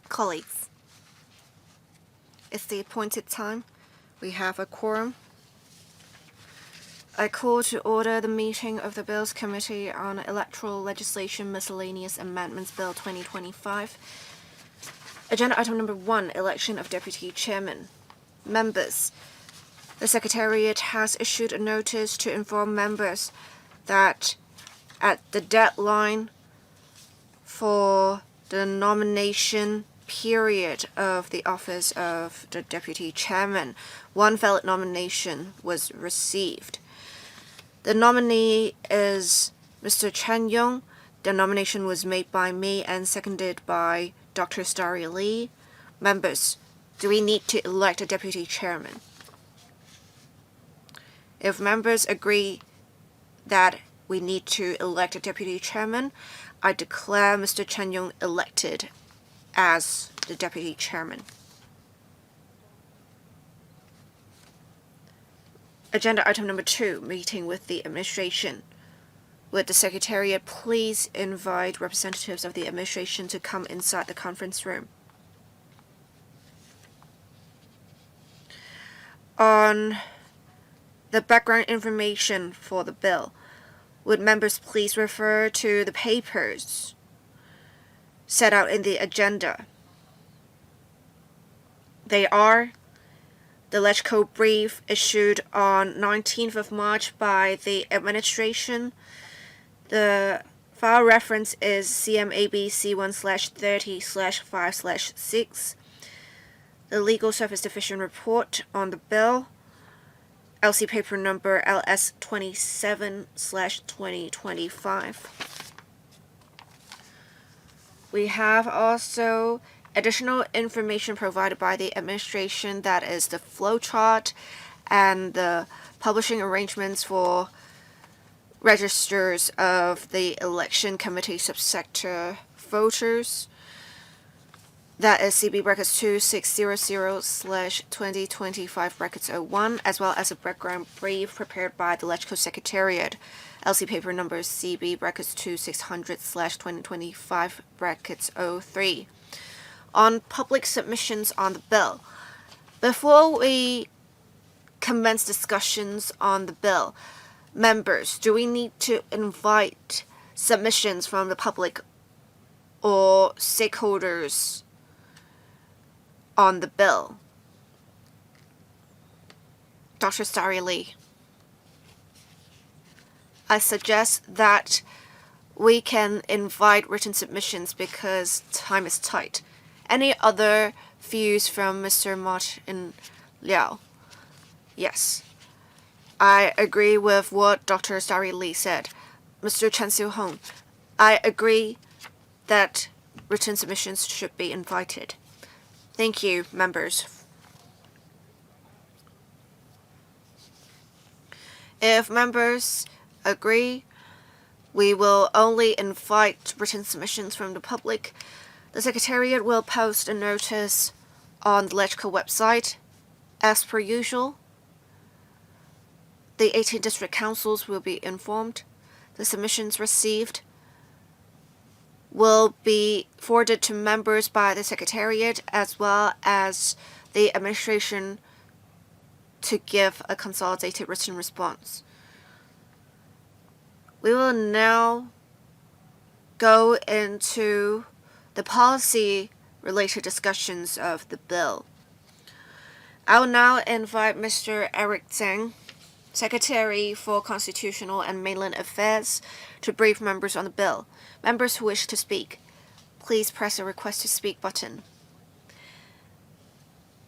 Colleagues, it's the appointed time. We have a quorum. I call to order the meeting of the Bills Committee on Electoral Legislation Miscellaneous Amendments Bill 2025. Agenda item number 1, election of Deputy Chairman. Members, the Secretariat has issued a notice to inform members that at the deadline for the nomination period of the office of the Deputy Chairman, one valid nomination was received. The nominee is Mr. Chen Yong. The nomination was made by me and seconded by Dr. Starry Lee. Members, do we need to elect a Deputy Chairman? If members agree that we need to elect a Deputy Chairman, I declare Mr. Chen Yong elected as the Deputy Chairman. Agenda item number 2, meeting with the administration. Would the Secretariat please invite representatives of the administration to come inside the conference room? On the background information for the bill, would members please refer to the papers set out in the agenda? They are the Electoral brief issued on 19th of March by the administration. The file reference is CMAB C1 /30/5/6. The Legal Service Division report on the bill, LC paper number LS 27/2025. We have also additional information provided by the administration, that is the flowchart and the publishing arrangements for registers of the election committee subsector voters. That is CB brackets 2600/2025 brackets 01, as well as a background brief prepared by the Electoral Secretariat, LC paper number CB brackets 2600/2025 brackets 03. On public submissions on the bill. Before we commence discussions on the bill, members, do we need to invite submissions from the public or stakeholders on the bill? Dr. Starry Lee. I suggest that we can invite written submissions because time is tight. Any other views from Mr. Martin Liao? Yes. I agree with what Dr. Starry Lee said. Mr. Chen Xiu-hong, I agree that written submissions should be invited. Thank you, members. If members agree, we will only invite written submissions from the public. The Secretariat will post a notice on the Electoral website. As per usual, the 18 district councils will be informed. The submissions received will be forwarded to members by the Secretariat as well as the administration to give a consolidated written response. We will now go into the policy-related discussions of the bill. I will now invite Mr. Eric Zhang, Secretary for Constitutional and Mainland Affairs, to brief members on the bill. Members who wish to speak, please press the Request to Speak button.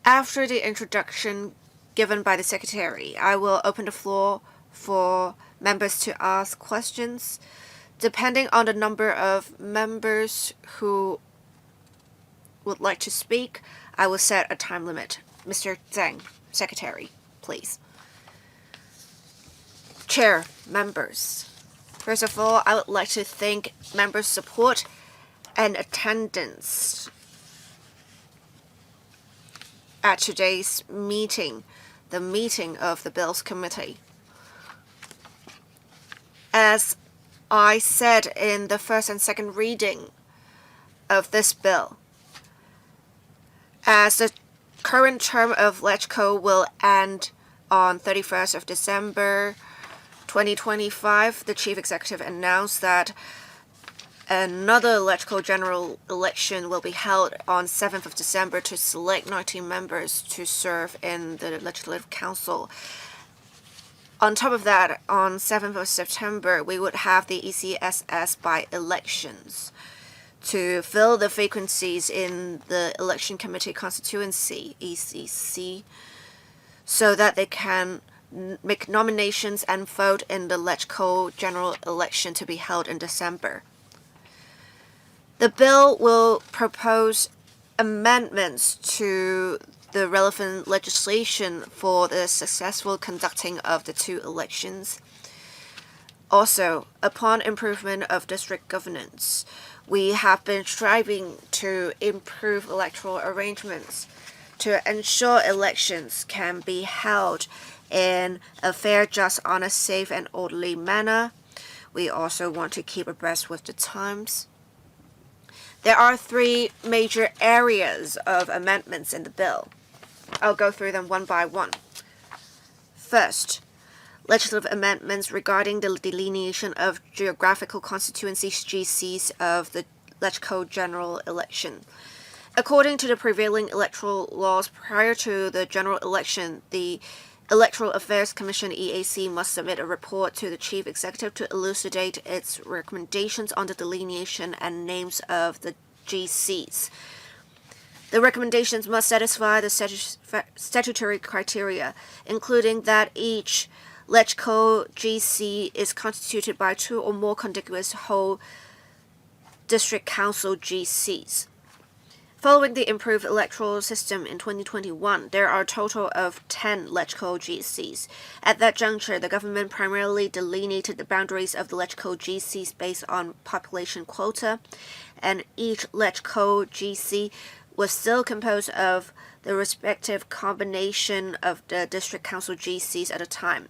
After the introduction given by the Secretary, I will open the floor for members to ask questions. Depending on the number of members who would like to speak, I will set a time limit. Mr. Zhang, Secretary, please. Chair, members. First of all, I would like to thank members' support and attendance at today's meeting, the meeting of the Bills Committee. As I said in the first and second reading of this bill, As the current term of LegCo will end on 31st of December 2025, the Chief Executive announced that another electoral general election will be held on 7th of December to select 19 members to serve in the Legislative Council. On top of that, on 7th of September, we would have the ECSS by-elections to fill the vacancies in the Election Committee Constituency, ECC, so that they can make nominations and vote in the LegCo general election to be held in December. The bill will propose amendments to the relevant legislation for the successful conducting of the two elections. Also, upon improvement of district governance, we have been striving to improve electoral arrangements to ensure elections can be held in a fair, just, honest, safe, and orderly manner. We also want to keep abreast with the times. There are three major areas of amendments in the bill. I'll go through them one by one. First, legislative amendments regarding the delineation of geographical constituencies (GCs) of the LegCo general election. According to the prevailing electoral laws prior to the general election, the Electoral Affairs Commission (EAC) must submit a report to the Chief Executive to elucidate its recommendations on the delineation and names of the GCs. The recommendations must satisfy the statutory criteria, including that each LegCo GC is constituted by two or more contiguous whole district council GCs. Following the improved electoral system in 2021, there are a total of 10 LegCo GCs. At that juncture, the government primarily delineated the boundaries of the LegCo GCs based on population quota, and each LegCo GC was still composed of the respective combination of the district council GCs at a time,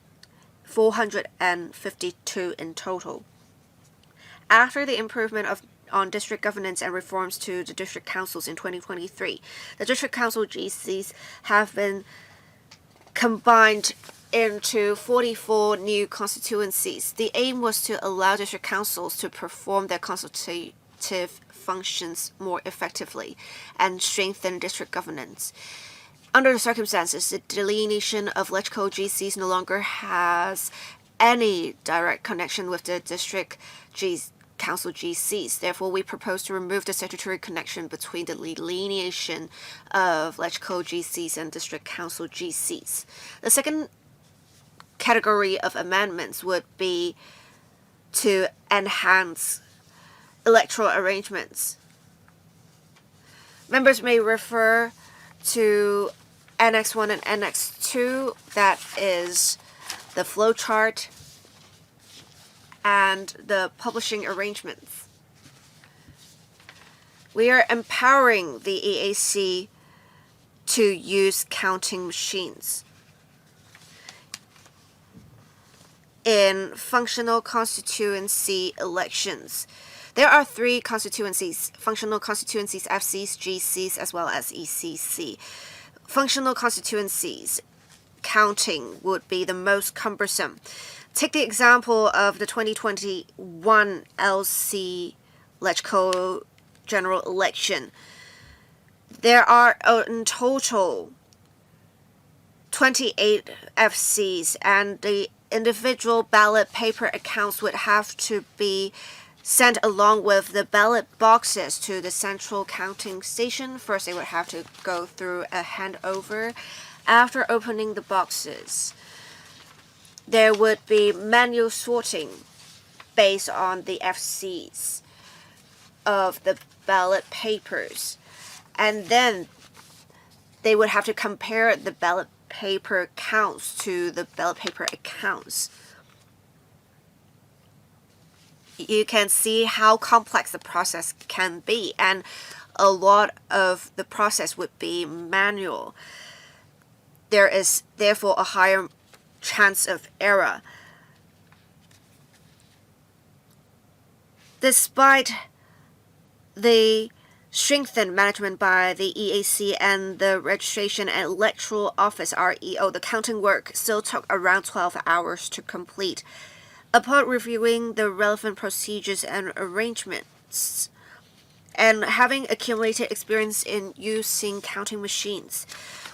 452 in total. After the improvement on district governance and reforms to the district councils in 2023, the district council GCs have been combined into 44 new constituencies. The aim was to allow district councils to perform their consultative functions more effectively and strengthen district governance. Under the circumstances, the delineation of LegCo GCs no longer has any direct connection with the district council GCs. Therefore, we propose to remove the statutory connection between the delineation of LegCo GCs and district council GCs. The second category of amendments would be to enhance electoral arrangements. Members may refer to Annex 1 and Annex 2, that is the flowchart and the publishing arrangements. We are empowering the EAC to use counting machines. In functional constituency elections, there are three constituencies: functional constituencies, FCs, GCs, as well as ECC. Functional constituencies counting would be the most cumbersome. Take the example of the 2021 LC LegCo general election. There are in total 28 FCs, and the individual ballot paper accounts would have to be sent along with the ballot boxes to the central counting station. First, they would have to go through a handover. After opening the boxes, there would be manual sorting based on the FCs of the ballot papers. And then they would have to compare the ballot paper counts to the ballot paper accounts. You can see how complex the process can be, and a lot of the process would be manual. There is therefore a higher chance of error. Despite the strengthen management by the EAC and the Registration and Electoral Office REO. The counting work still took around 12 hours to complete. Upon reviewing the relevant procedures and arrangements, and having accumulated experience in using counting machines,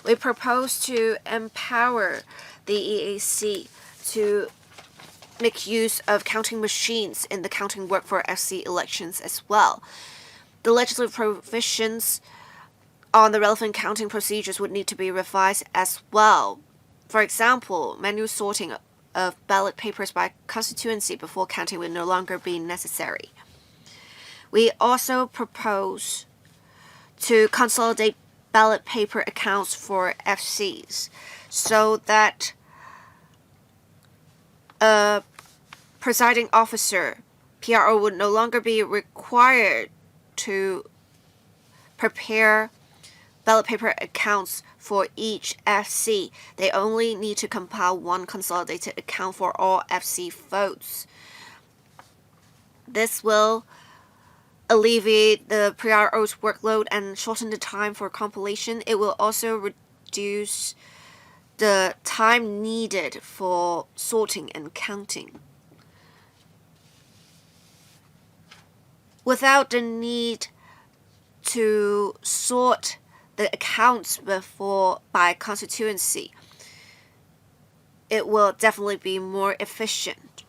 we propose to empower the EAC to make use of counting machines in the counting work for FC elections as well. The legislative provisions on the relevant counting procedures would need to be revised as well. For example, manual sorting of ballot papers by constituency before counting will no longer be necessary. We also propose to consolidate ballot paper accounts for FCs so that a presiding officer, PRO, would no longer be required to prepare ballot paper accounts for each FC. They only need to compile one consolidated account for all FC votes. This will alleviate the PRO's workload and shorten the time for compilation. It will also reduce the time needed for sorting and counting. Without the need to sort the accounts by constituency, it will definitely be more efficient.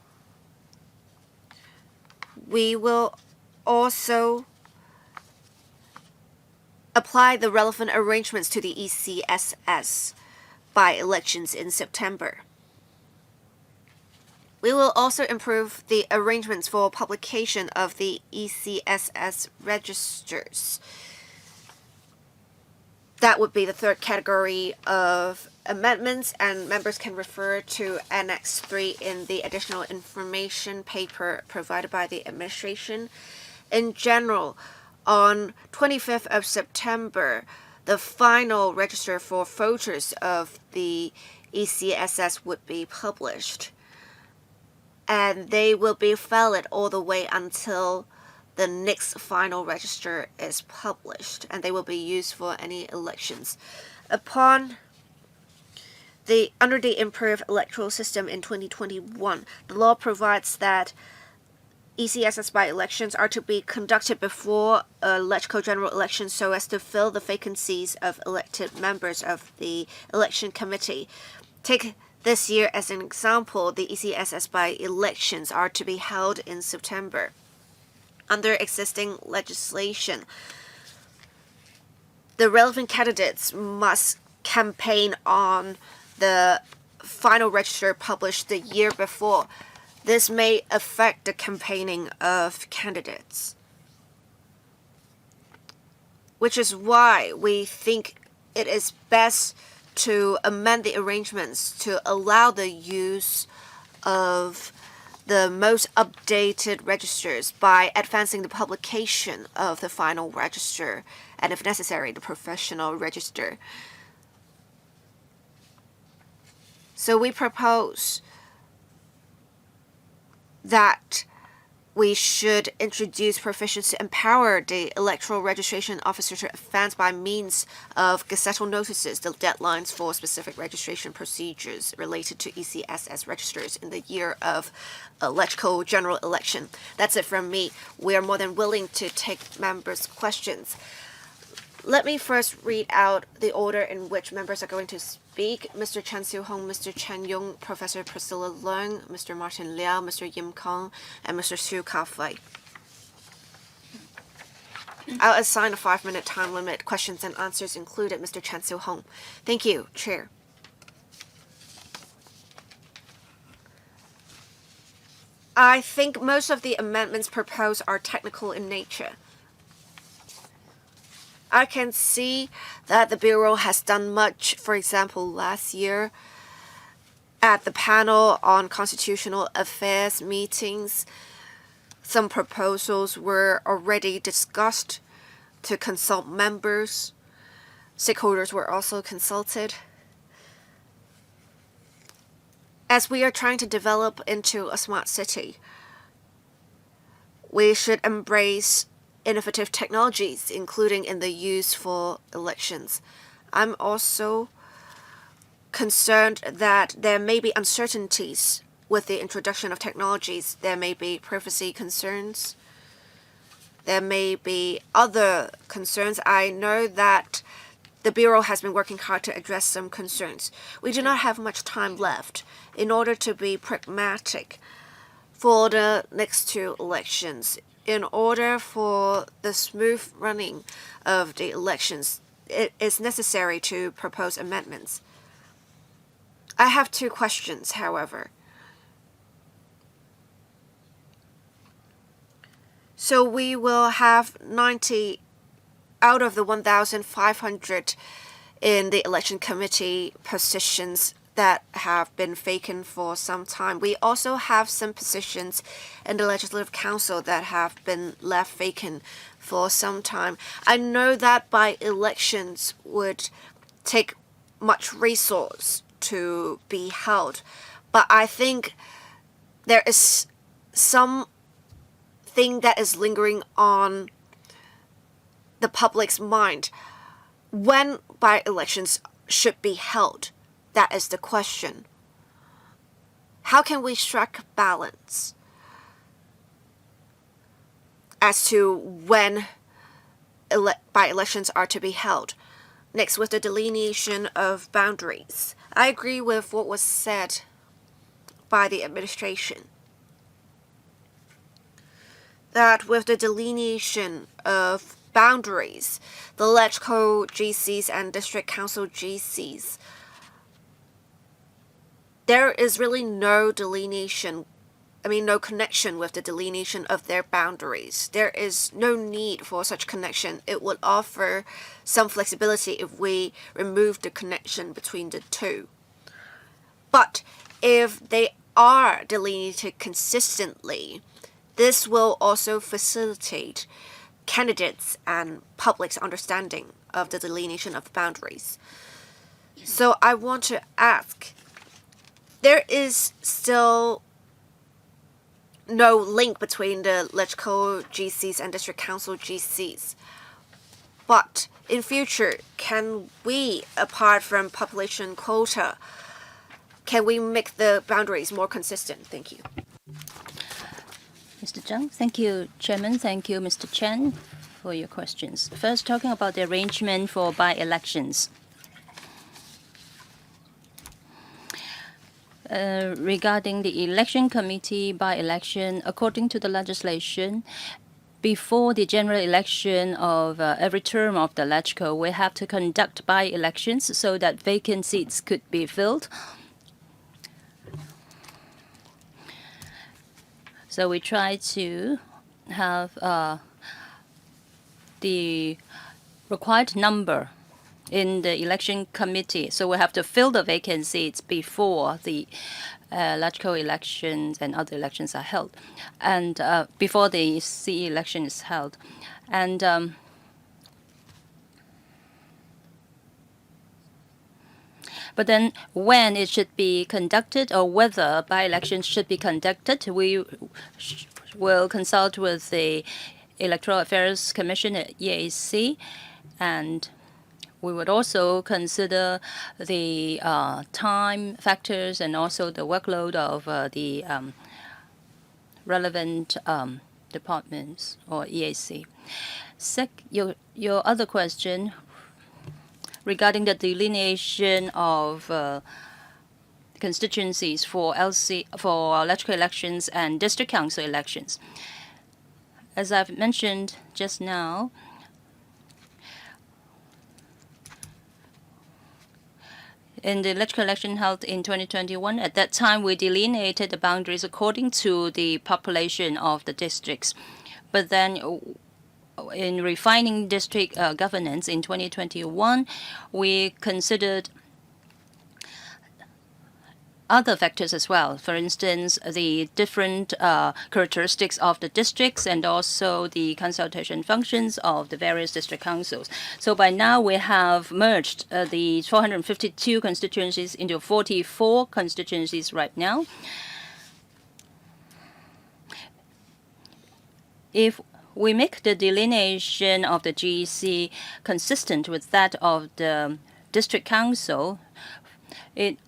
We will also apply the relevant arrangements to the ECSS by elections in September. We will also improve the arrangements for publication of the ECSS registers. That would be the third category of amendments, and members can refer to Annex 3 in the additional information paper provided by the administration. In general, on 25th of September, the final register for voters of the ECSS would be published, and they will be valid all the way until the next final register is published, and they will be used for any elections. Under the improved electoral system in 2021, the law provides that ECSS by-elections are to be conducted before electoral general elections so as to fill the vacancies of elected members of the election committee. Take this year as an example. The ECSS by-elections are to be held in September. Under existing legislation, the relevant candidates must campaign on the final register published the year before. This may affect the campaigning of candidates, which is why we think it is best to amend the arrangements to allow the use of the most updated registers by advancing the publication of the final register and, if necessary, the professional register. So we propose that we should introduce provisions to empower the electoral registration officer to advance by means of Gazetted notices the deadlines for specific registration procedures related to ECSS registers in the year of electoral general election. That's it from me. We are more than willing to take members' questions. Let me first read out the order in which members are going to speak. Mr. Chen Xiu-hong, Mr. Chen Yong, Professor Priscilla Leung, Mr. Martin Liao, Mr. Yim Kong, and Mr. Su Ka-fei. I'll assign a 5-minute time limit. Questions and answers included. Mr. Chen Xiu-hong. Thank you, Chair. I think most of the amendments proposed are technical in nature. I can see that the Bureau has done much. For example, last year at the panel on constitutional affairs meetings, some proposals were already discussed to consult members. Stakeholders were also consulted. As we are trying to develop into a smart city, we should embrace innovative technologies, including in the use for elections. I'm also concerned that there may be uncertainties with the introduction of technologies. There may be privacy concerns. There may be other concerns. I know that the Bureau has been working hard to address some concerns. We do not have much time left. In order to be pragmatic for the next two elections, in order for the smooth running of the elections, it is necessary to propose amendments. I have two questions, however. So we will have 90 out of the 1,500 in the election committee positions that have been vacant for some time. We also have some positions in the Legislative Council that have been left vacant for some time. I know that by elections would take much resource to be held, but I think there is some thing that is lingering on the public's mind. When by-elections should be held? That is the question. How can we strike a balance as to when by-elections are to be held? Next, with the delineation of boundaries, I agree with what was said by the administration, that with the delineation of boundaries, the Electoral GCs and District Council GCs, there is really no delineation, no connection with the delineation of their boundaries. There is no need for such connection. It would offer some flexibility if we remove the connection between the two. But if they are delineated consistently, this will also facilitate candidates and public's understanding of the delineation of boundaries. So I want to ask, there is still no link between the Electoral GCs and District Council GCs. But in future, can we, apart from population quota, can we make the boundaries more consistent? Thank you. Mr. Zhang. Thank you, Chairman. Thank you, Mr. Chen, for your questions. First, talking about the arrangement for by-elections. Regarding the election committee by-election, according to the legislation, before the general election of every term of the LegCo, we have to conduct by-elections so that vacant seats could be filled. So we try to have the required number in the election committee. So we have to fill the vacant seats before the LegCo elections and other elections are held, and before the CE election is held. And but then when it should be conducted or whether by-elections should be conducted, we will consult with the Electoral Affairs Commission at EAC, and we would also consider the time factors and also the workload of the relevant departments or EAC. Your other question regarding the delineation of constituencies for electoral elections and district council elections. As I've mentioned just now, in the electoral election held in 2021, at that time we delineated the boundaries according to the population of the districts. But then in refining district governance in 2021, we considered other factors as well. For instance, the different characteristics of the districts and also the consultation functions of the various district councils. So by now we have merged the 452 constituencies into 44 constituencies right now. If we make the delineation of the GEC consistent with that of the district council, it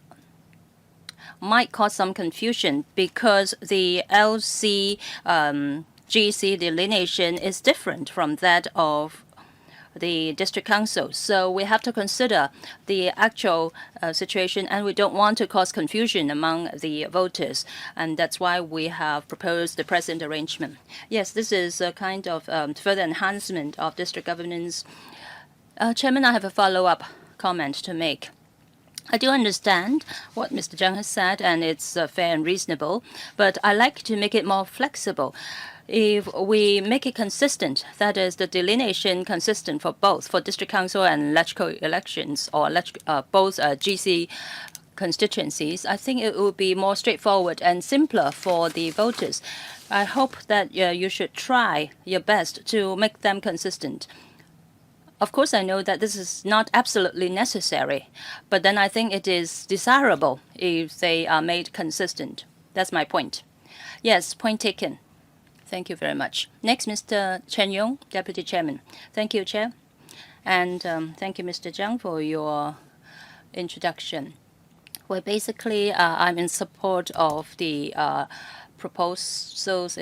might cause some confusion because the LC GEC delineation is different from that of the district council. So we have to consider the actual situation, and we don't want to cause confusion among the voters. And that's why we have proposed the present arrangement. Yes, this is a kind of further enhancement of district governance. Chairman, I have a follow-up comment to make. I do understand what Mr. Zhang has said, and it's fair and reasonable, but I like to make it more flexible. If we make it consistent, that is, the delineation consistent for both, for district council and electoral elections, or both GC constituencies, I think it would be more straightforward and simpler for the voters. I hope that you should try your best to make them consistent. Of course, I know that this is not absolutely necessary, but then I think it is desirable if they are made consistent. That's my point. Yes, point taken. Thank you very much. Next, Mr. Chen Yong, Deputy Chairman. Thank you, Chair. And thank you, Mr. Zhang, for your introduction. Well, basically, I'm in support of the proposals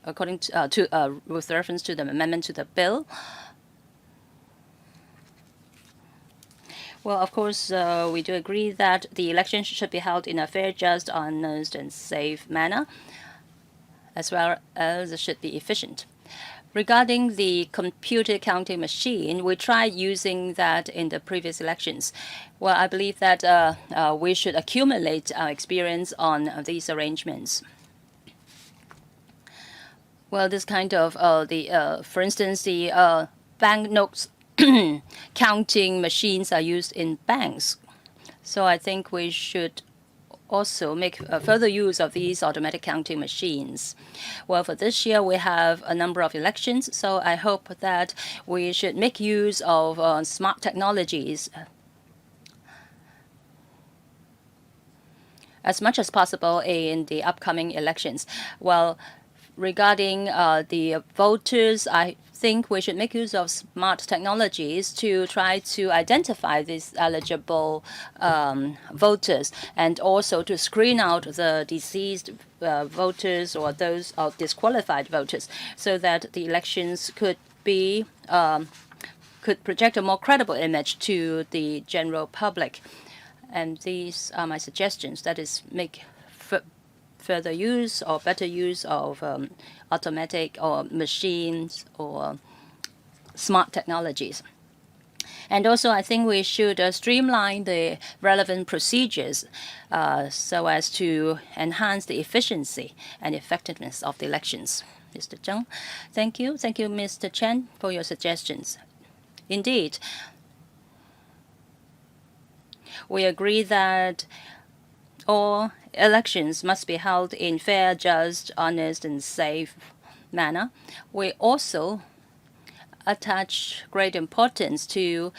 according to with reference to the amendment to the bill. Well, of course, we do agree that the election should be held in a fair, just, honest, and safe manner, as well as it should be efficient. Regarding the computer counting machine, we tried using that in the previous elections. Well, I believe that we should accumulate our experience on these arrangements. Well, this kind of for instance, the banknotes counting machines are used in banks. So I think we should also make further use of these automatic counting machines. Well, for this year, we have a number of elections, so I hope that we should make use of smart technologies as much as possible in the upcoming elections. Well, regarding the voters, I think we should make use of smart technologies to try to identify these eligible voters, and also to screen out the deceased voters or those disqualified voters, so that the elections could be could project a more credible image to the general public. And these are my suggestions. That is, make further use or better use of automatic or machines or smart technologies. And also, I think we should streamline the relevant procedures so as to enhance the efficiency and effectiveness of the elections. Mr. Zhang, thank you. Thank you, Mr. Chen, for your suggestions. Indeed, we agree that all elections must be held in fair, just, honest, and safe manner. We also attach great importance to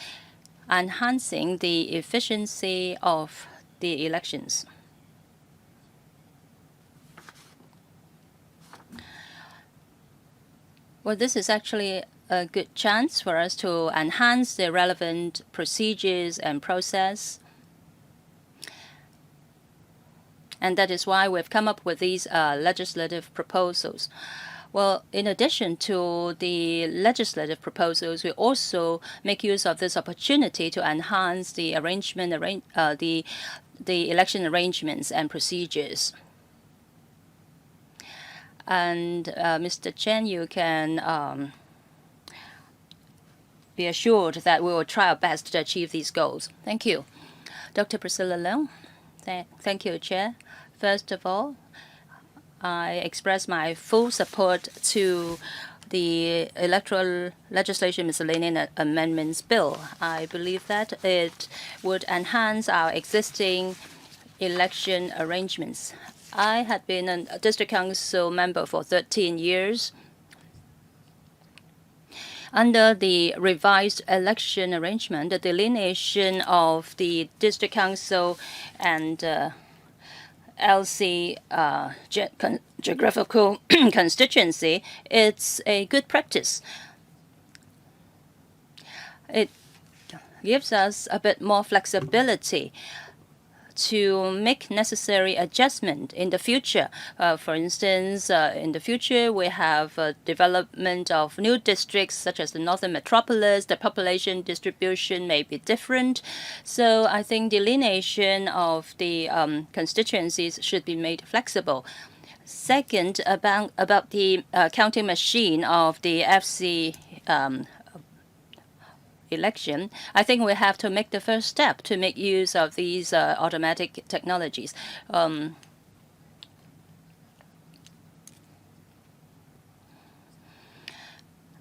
enhancing the efficiency of the elections. Well, this is actually a good chance for us to enhance the relevant procedures and process. And that is why we've come up with these legislative proposals. Well, in addition to the legislative proposals, we also make use of this opportunity to enhance the the election arrangements and procedures. And Mr. Chen, you can be assured that we will try our best to achieve these goals. Thank you. Dr. Priscilla Leung. Thank you, Chair. First of all, I express my full support to the Electoral Legislation Miscellaneous Amendments Bill. I believe that it would enhance our existing election arrangements. I had been a district council member for 13 years. Under the revised election arrangement, the delineation of the district council and LC geographical constituency, it's a good practice. It gives us a bit more flexibility to make necessary adjustment in the future. For instance, in the future, we have development of new districts such as the Northern Metropolis. The population distribution may be different. So I think delineation of the constituencies should be made flexible. Second, about the counting machine of the FC election, I think we have to make the first step to make use of these automatic technologies. I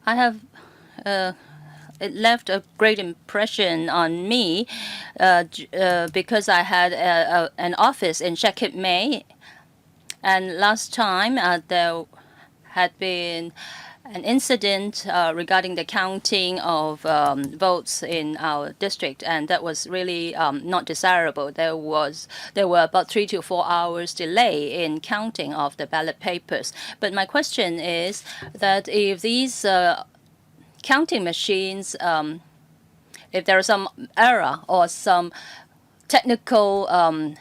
have it left a great impression on me because I had an office in Shek Kip Mei, and last time there had been an incident regarding the counting of votes in our district, and that was really not desirable. There were about 3 to 4 hours delay in counting of the ballot papers. But my question is that if these counting machines, if there is some error or some technical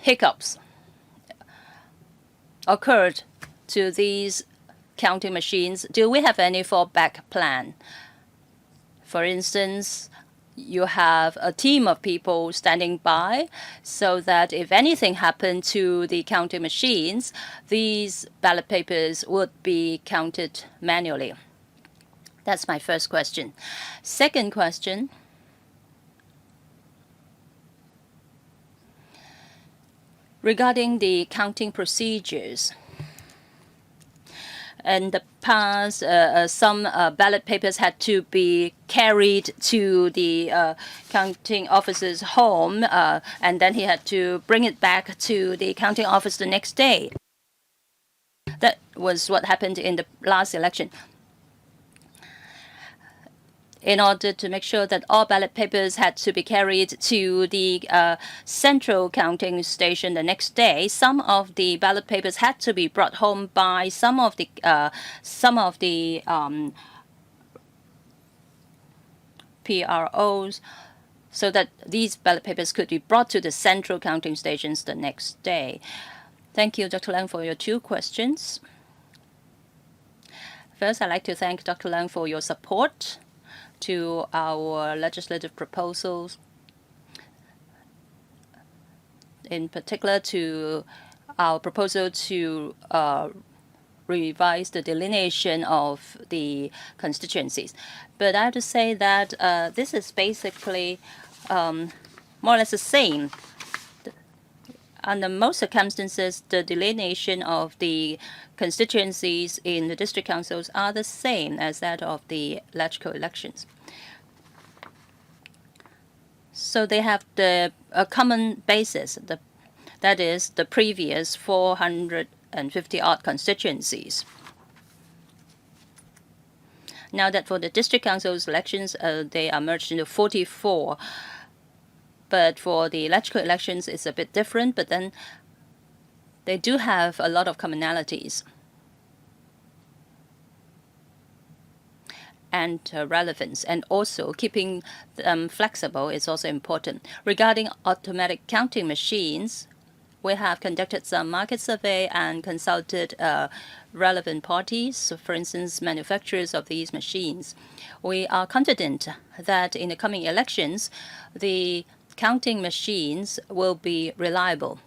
hiccups occurred to these counting machines, do we have any fallback plan? For instance, you have a team of people standing by so that if anything happened to the counting machines, these ballot papers would be counted manually. That's my first question. Second question, regarding the counting procedures. In the past, some ballot papers had to be carried to the counting officer's home, and then he had to bring it back to the counting office the next day. That was what happened in the last election. In order to make sure that all ballot papers had to be carried to the central counting station the next day, some of the ballot papers had to be brought home by some of the PROs, so that these ballot papers could be brought to the central counting stations the next day. Thank you, Dr. Lang, for your 2 questions. First, I'd like to thank Dr. Lang for your support to our legislative proposals, in particular to our proposal to revise the delineation of the constituencies. But I have to say that this is basically more or less the same. Under most circumstances, the delineation of the constituencies in the district councils are the same as that of the electoral elections. So they have a common basis, that is the previous 450-odd constituencies. Now that for the district councils elections, they are merged into 44. But for the electoral elections, it's a bit different, but then they do have a lot of commonalities and relevance, and also keeping them flexible is also important. Regarding automatic counting machines, we have conducted some market survey and consulted relevant parties, so for instance, manufacturers of these machines. We are confident that in the coming elections, the counting machines will be reliable.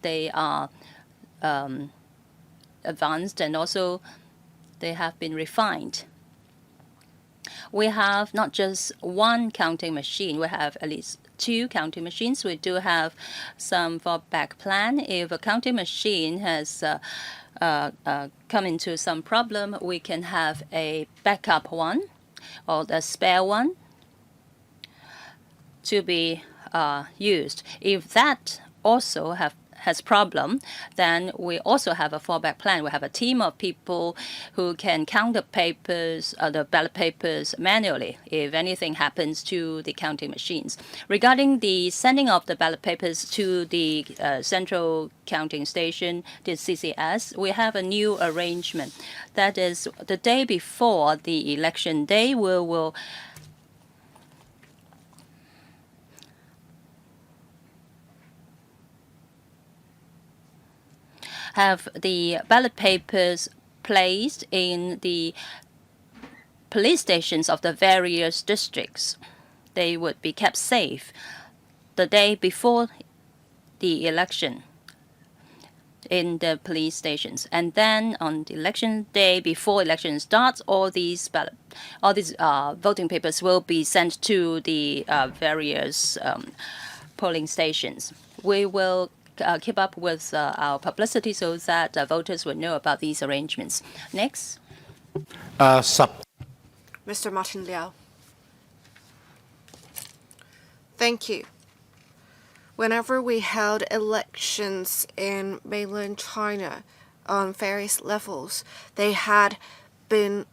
They are advanced, and also they have been refined. We have not just one counting machine, we have at least 2 counting machines. We do have some fallback plan. If a counting machine has come into some problem, we can have a backup one or a spare one to be used. If that also has problem, then we also have a fallback plan. We have a team of people who can count the ballot papers manually if anything happens to the counting machines. Regarding the sending of the ballot papers to the central counting station, the CCS, we have a new arrangement. That is, the day before the election day, we will have the ballot papers placed in the police stations of the various districts. They would be kept safe the day before the election in the police stations. And then on the election day, before election starts, all these voting papers will be sent to the various polling stations. We will keep up with our publicity so that voters will know about these arrangements. Next. Mr. Martin Liao. Thank you. Whenever we held elections in mainland China on various levels, they had been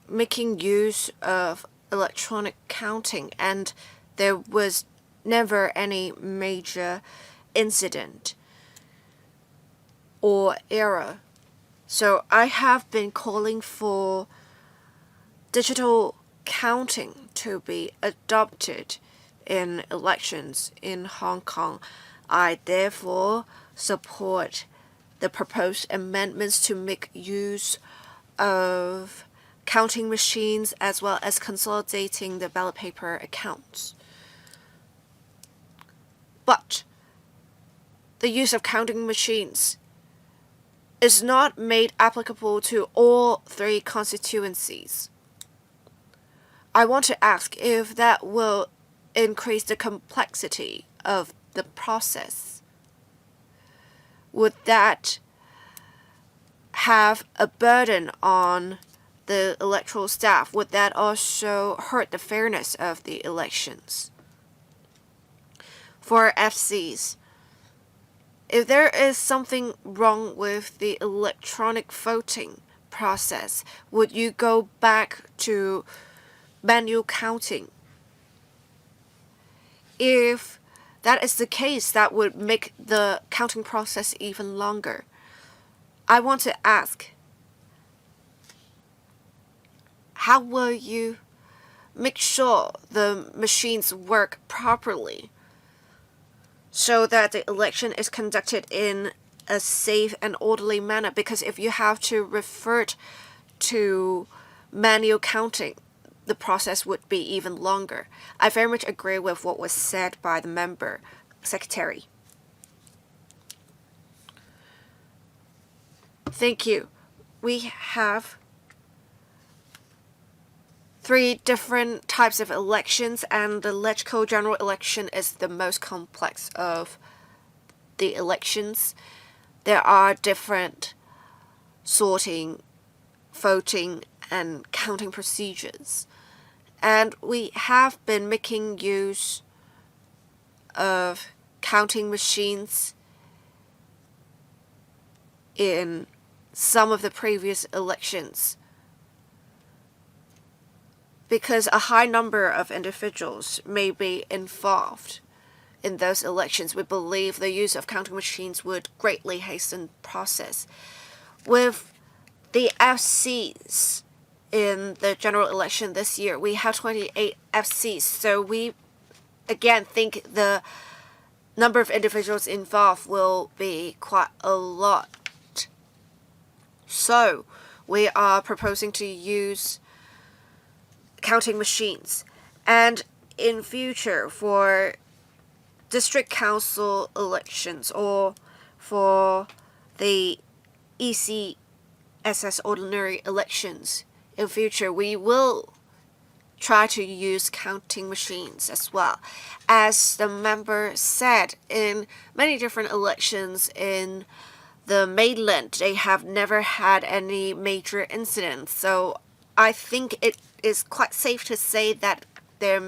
making use of electronic counting, and there was never any major incident or error. So I have been calling for digital counting to be adopted in elections in Hong Kong. I therefore support the proposed amendments to make use of counting machines as well as consolidating the ballot paper accounts. But the use of counting machines is not made applicable to all three constituencies. I want to ask if that will increase the complexity of the process. Would that have a burden on the electoral staff? Would that also hurt the fairness of the elections? For FCs, if there is something wrong with the electronic voting process, would you go back to manual counting? If that is the case, that would make the counting process even longer. I want to ask, how will you make sure the machines work properly so that the election is conducted in a safe and orderly manner? Because if you have to revert to manual counting, the process would be even longer. I very much agree with what was said by the member secretary. Thank you. We have 3 different types of elections, and the electoral general election is the most complex of the elections. There are different sorting, voting, and counting procedures. And we have been making use of counting machines in some of the previous elections because a high number of individuals may be involved in those elections. We believe the use of counting machines would greatly hasten the process. With the FCs in the general election this year, we have 28 FCs, so we again think the number of individuals involved will be quite a lot. So we are proposing to use counting machines, and in future for district council elections or for the ECSS ordinary elections, in future we will try to use counting machines as well. As the member said, in many different elections in the mainland, they have never had any major incidents. So I think it is quite safe to say that there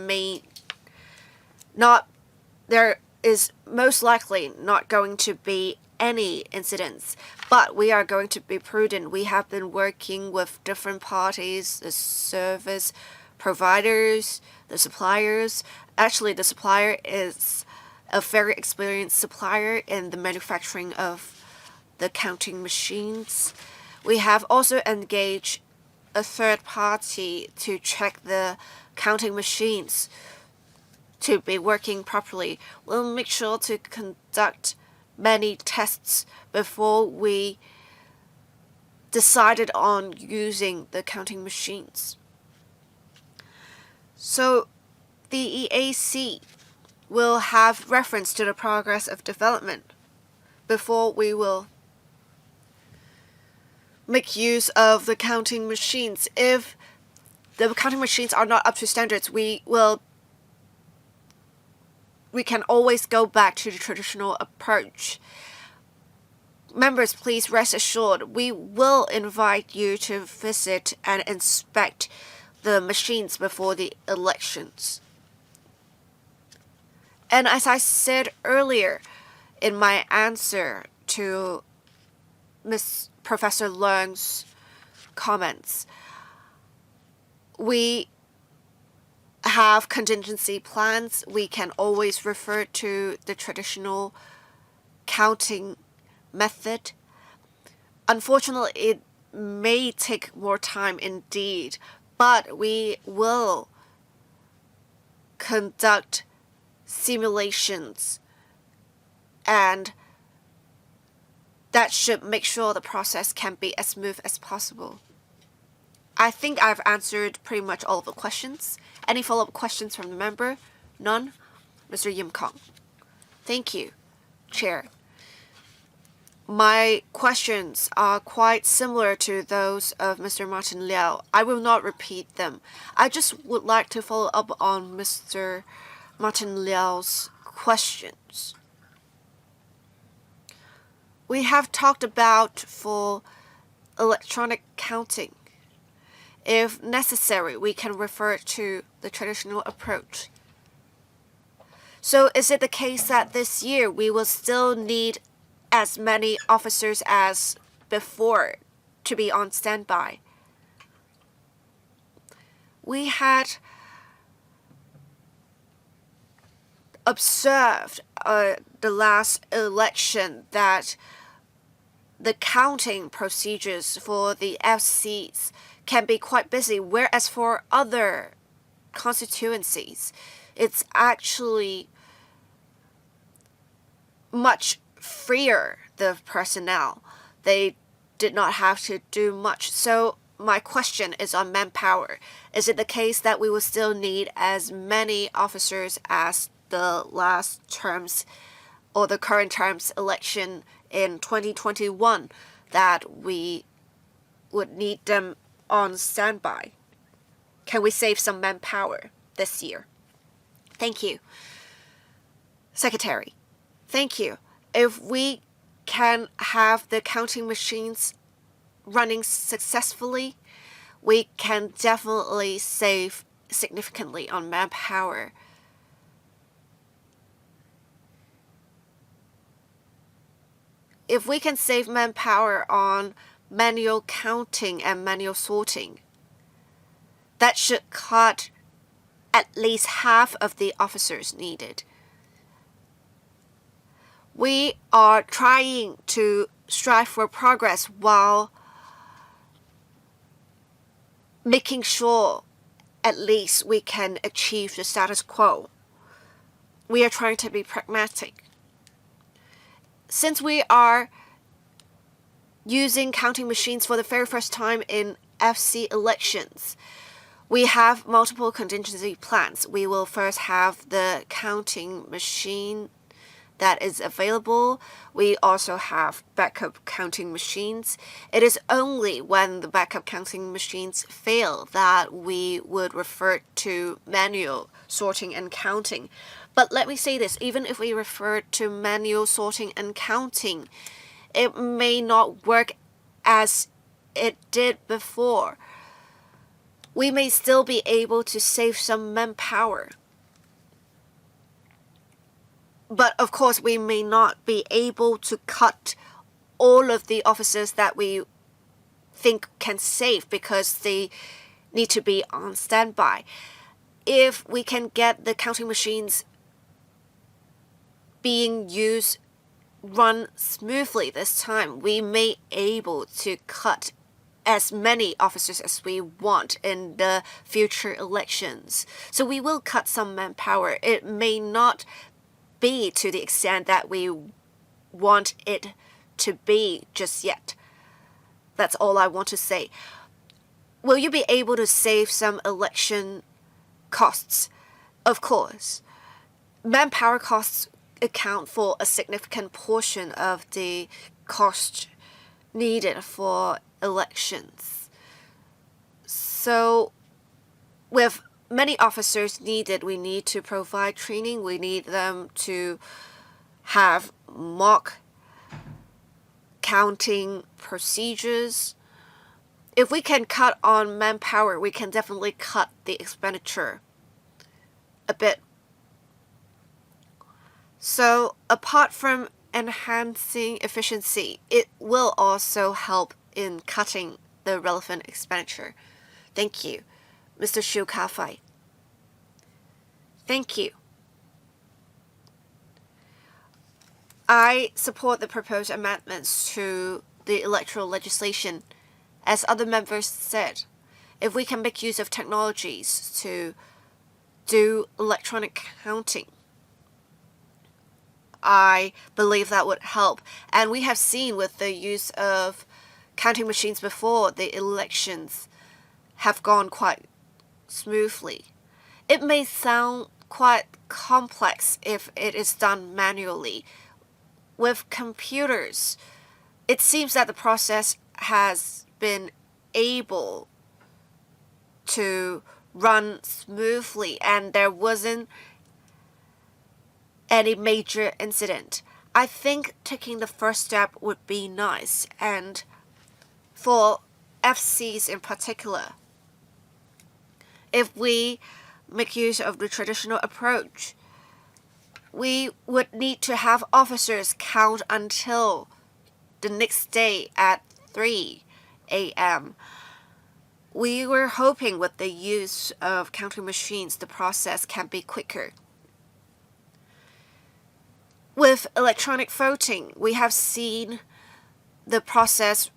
is most likely not going to be any incidents, but we are going to be prudent. We have been working with different parties, the service providers, the suppliers. Actually, the supplier is a very experienced supplier in the manufacturing of the counting machines. We have also engaged a third party to check the counting machines to be working properly. We'll make sure to conduct many tests before we decided on using the counting machines. So the EAC will have reference to the progress of development before we will make use of the counting machines. If the counting machines are not up to standards, we can always go back to the traditional approach. Members, please rest assured, we will invite you to visit and inspect the machines before the elections. And as I said earlier in my answer to Professor Leung's comments, we have contingency plans. We can always refer to the traditional counting method. Unfortunately, it may take more time indeed, but we will conduct simulations, and that should make sure the process can be as smooth as possible. I think I've answered pretty much all of the questions. Any follow-up questions from the member? None? Mr. Yim Kong. Thank you, Chair. My questions are quite similar to those of Mr. Martin Liao. I will not repeat them. I just would like to follow up on Mr. Martin Liao's questions. We have talked about for electronic counting. If necessary, we can refer to the traditional approach. So is it the case that this year we will still need as many officers as before to be on standby? We had observed the last election that the counting procedures for the FCs can be quite busy, whereas for other constituencies, it's actually much freer, the personnel. They did not have to do much. So my question is on manpower. Is it the case that we will still need as many officers as the last terms or the current terms election in 2021, that we would need them on standby? Can we save some manpower this year? Thank you. Secretary, thank you. If we can have the counting machines running successfully, we can definitely save significantly on manpower. If we can save manpower on manual counting and manual sorting, that should cut at least half of the officers needed. We are trying to strive for progress while making sure at least we can achieve the status quo. We are trying to be pragmatic. Since we are using counting machines for the very first time in FC elections, we have multiple contingency plans. We will first have the counting machine that is available. We also have backup counting machines. It is only when the backup counting machines fail that we would refer to manual sorting and counting. But let me say this, even if we refer to manual sorting and counting, it may not work as it did before. We may still be able to save some manpower. But of course, we may not be able to cut all of the officers that we think can save because they need to be on standby. If we can get the counting machines being used run smoothly this time, we may able to cut as many officers as we want in the future elections. So we will cut some manpower. It may not be to the extent that we want it to be just yet. That's all I want to say. Will you be able to save some election costs? Of course. Manpower costs account for a significant portion of the cost needed for elections. So, with many officers needed, we need to provide training. We need them to have mock counting procedures. If we can cut on manpower, we can definitely cut the expenditure a bit. So, apart from enhancing efficiency, it will also help in cutting the relevant expenditure. Thank you, Mr. Shu Kafai. Thank you. I support the proposed amendments to the electoral legislation. As other members said, if we can make use of technologies to do electronic counting, I believe that would help. And we have seen with the use of counting machines before, the elections have gone quite smoothly. It may sound quite complex if it is done manually. With computers, it seems that the process has been able to run smoothly and there wasn't any major incident. I think taking the first step would be nice, and for FCs in particular, if we make use of the traditional approach, we would need to have officers count until the next day at 3 a.m. We were hoping with the use of counting machines, the process can be quicker. With electronic voting, we have seen the process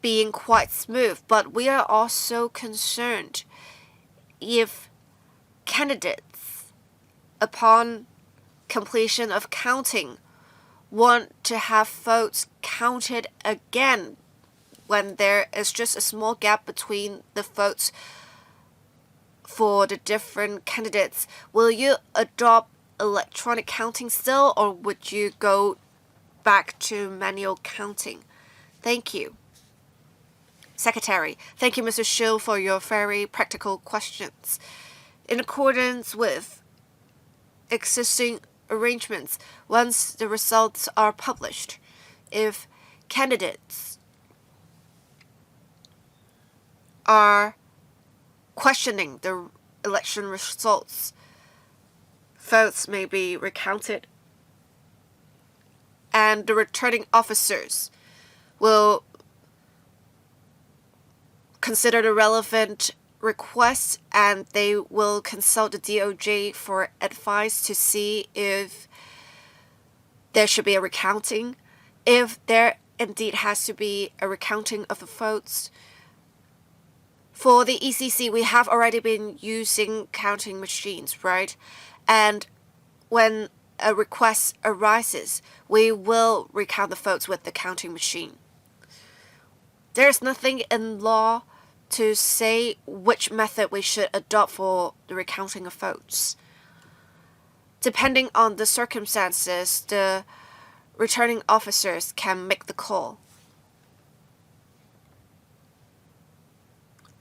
being quite smooth, but we are also concerned if candidates, upon completion of counting, want to have votes counted again when there is just a small gap between the votes for the different candidates. Will you adopt electronic counting still, or would you go back to manual counting? Thank you. Secretary, thank you, Mr. Shill, for your very practical questions. In accordance with existing arrangements, once the results are published, if candidates are questioning the election results, votes may be recounted, and the returning officers will consider the relevant requests and they will consult the DOJ for advice to see if there should be a recounting. If there indeed has to be a recounting of the votes, for the ECC, we have already been using counting machines, right? And when a request arises, we will recount the votes with the counting machine. There's nothing in law to say which method we should adopt for the recounting of votes. Depending on the circumstances, the returning officers can make the call.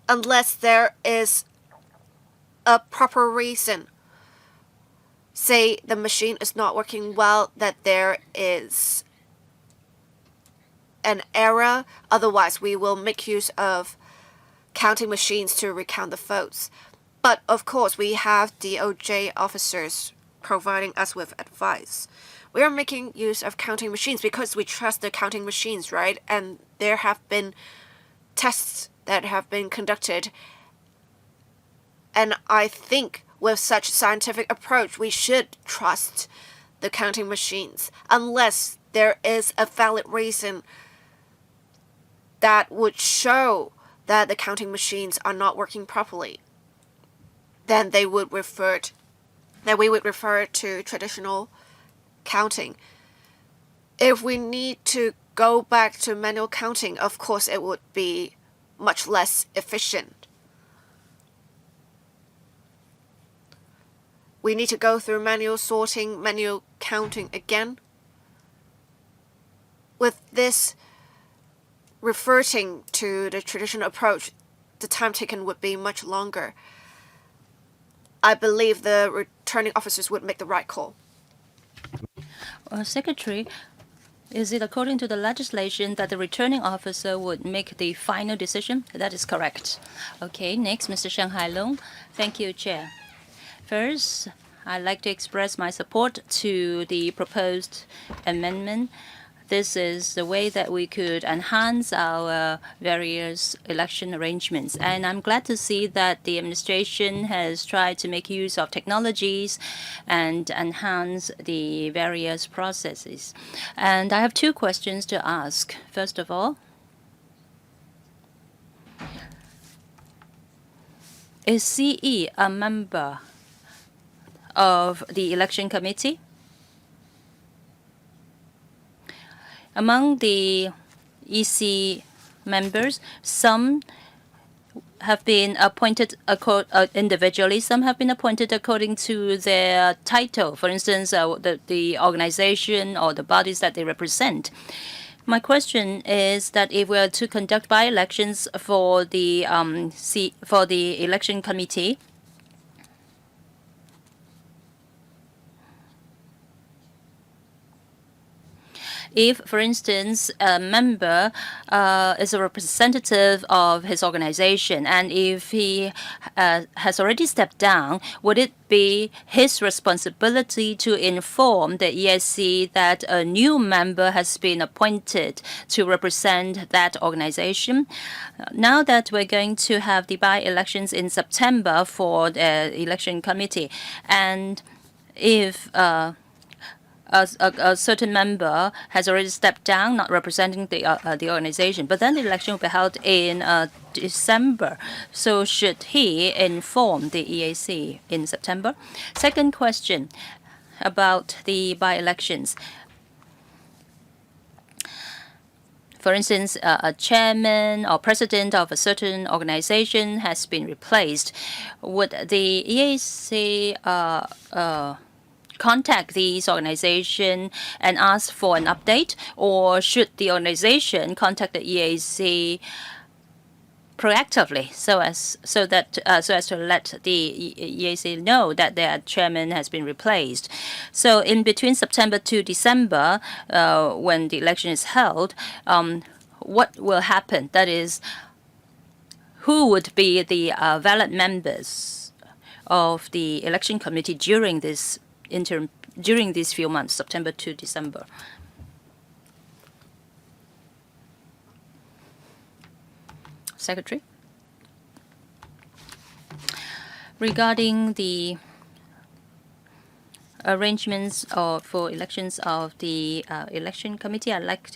Unless there is a proper reason, say the machine is not working well, that there is an error, otherwise we will make use of counting machines to recount the votes. But of course, we have DOJ officers providing us with advice. We are making use of counting machines because we trust the counting machines, right? And there have been tests that have been conducted. And I think with such scientific approach, we should trust the counting machines unless there is a valid reason that would show that the counting machines are not working properly. Then we would refer to traditional counting. If we need to go back to manual counting, of course it would be much less efficient. We need to go through manual sorting, manual counting again. With this reverting to the traditional approach, the time taken would be much longer. I believe the returning officers would make the right call. Secretary, is it according to the legislation that the returning officer would make the final decision? That is correct. Okay, next, Mr. Sheng Hailong. Thank you, Chair. First, I'd like to express my support to the proposed amendment. This is the way that we could enhance our various election arrangements. And I'm glad to see that the administration has tried to make use of technologies and enhance the various processes. And I have two questions to ask. First of all, is CE a member of the election committee? Among the EC members, some have been appointed individually, some have been appointed according to their title, for instance, the organization or the bodies that they represent. My question is that if we are to conduct by-elections for the election committee, if, for instance, a member is a representative of his organization, and if he has already stepped down, would it be his responsibility to inform the ESC that a new member has been appointed to represent that organization? Now that we're going to have the by-elections in September for the election committee, and if a certain member has already stepped down, not representing the organization, but then the election will be held in December. So should he inform the EAC in September? Second question about the by-elections. For instance, a chairman or president of a certain organization has been replaced. Would the EAC contact these organizations and ask for an update, or should the organization contact the EAC proactively so as to let the EAC know that their chairman has been replaced? So in between September to December, when the election is held, what will happen? That is, who would be the valid members of the election committee during these few months, September to December? Secretary? Regarding the arrangements for elections of the election committee, I'd like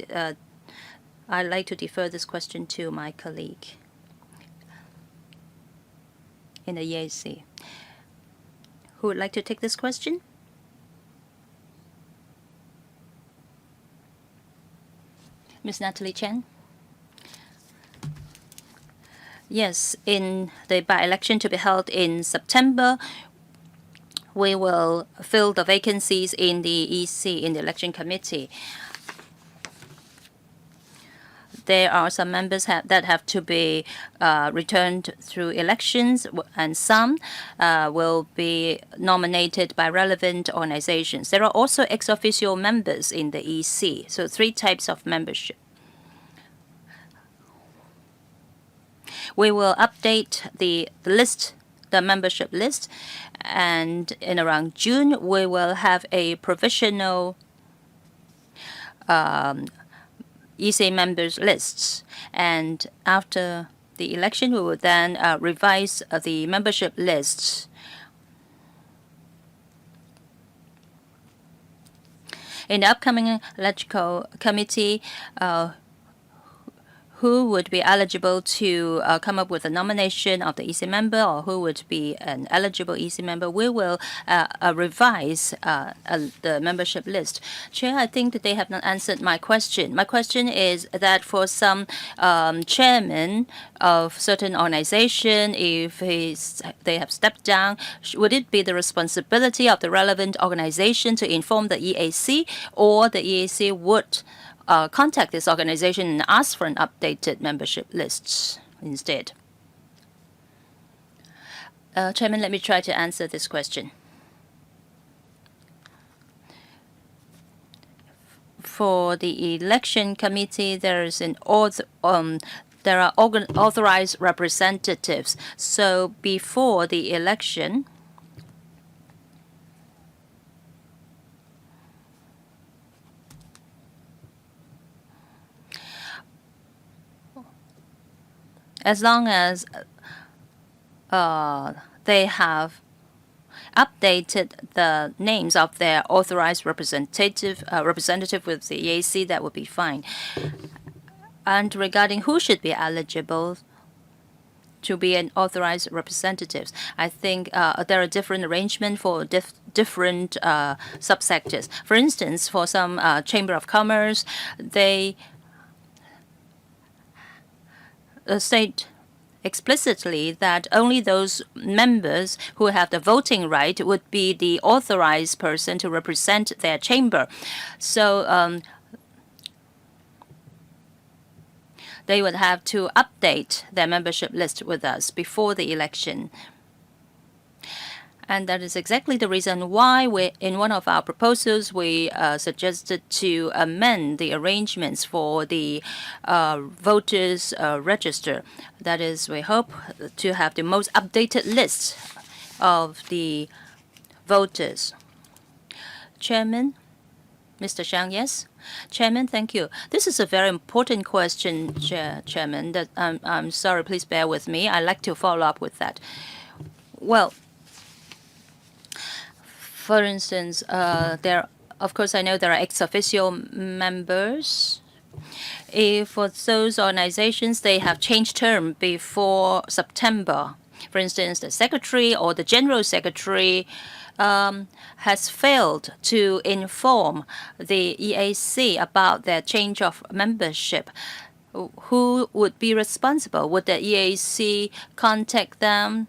to defer this question to my colleague in the EAC. Who would like to take this question? Ms. Natalie Chen. Yes, in the by-election to be held in September, we will fill the vacancies in the EC, in the election committee. There are some members that have to be returned through elections, and some will be nominated by relevant organizations. There are also ex-officio members in the EC, so 3 types of membership. We will update the list the membership list, and in around June we will have a provisional EC members lists, and after the election we will then revise the membership lists. In the upcoming electoral committee, who would be eligible to come up with a nomination of the EC member, or who would be an eligible EC member, we will revise the membership list. Chair, I think that they have not answered my question. My question is that for some chairman of certain organization, if they have stepped down, would it be the responsibility of the relevant organization to inform the EAC, or the EAC would contact this organization and ask for an updated membership list instead? Chairman, let me try to answer this question. For the election committee, there are authorized representatives. So before the election, as long as they have updated the names of their authorized representative with the EAC, that would be fine. And regarding who should be eligible to be an authorized representatives, I think there are different arrangements for different subsectors. For instance, for some Chamber of Commerce, they state explicitly that only those members who have the voting right would be the authorized person to represent their chamber. So they would have to update their membership list with us before the election. And that is exactly the reason why in one of our proposals, we suggested to amend the arrangements for the voters register. That is, we hope to have the most updated list of the voters. Chairman, Mr. Xiang, yes? Chairman, thank you. This is a very important question, Chairman. That I'm sorry, please bear with me. I'd like to follow up with that. Well, for instance, of course, I know there are ex officio members. If for those organizations, they have changed term before September, for instance, the secretary or the general secretary has failed to inform the EAC about their change of membership, who would be responsible? Would the EAC contact them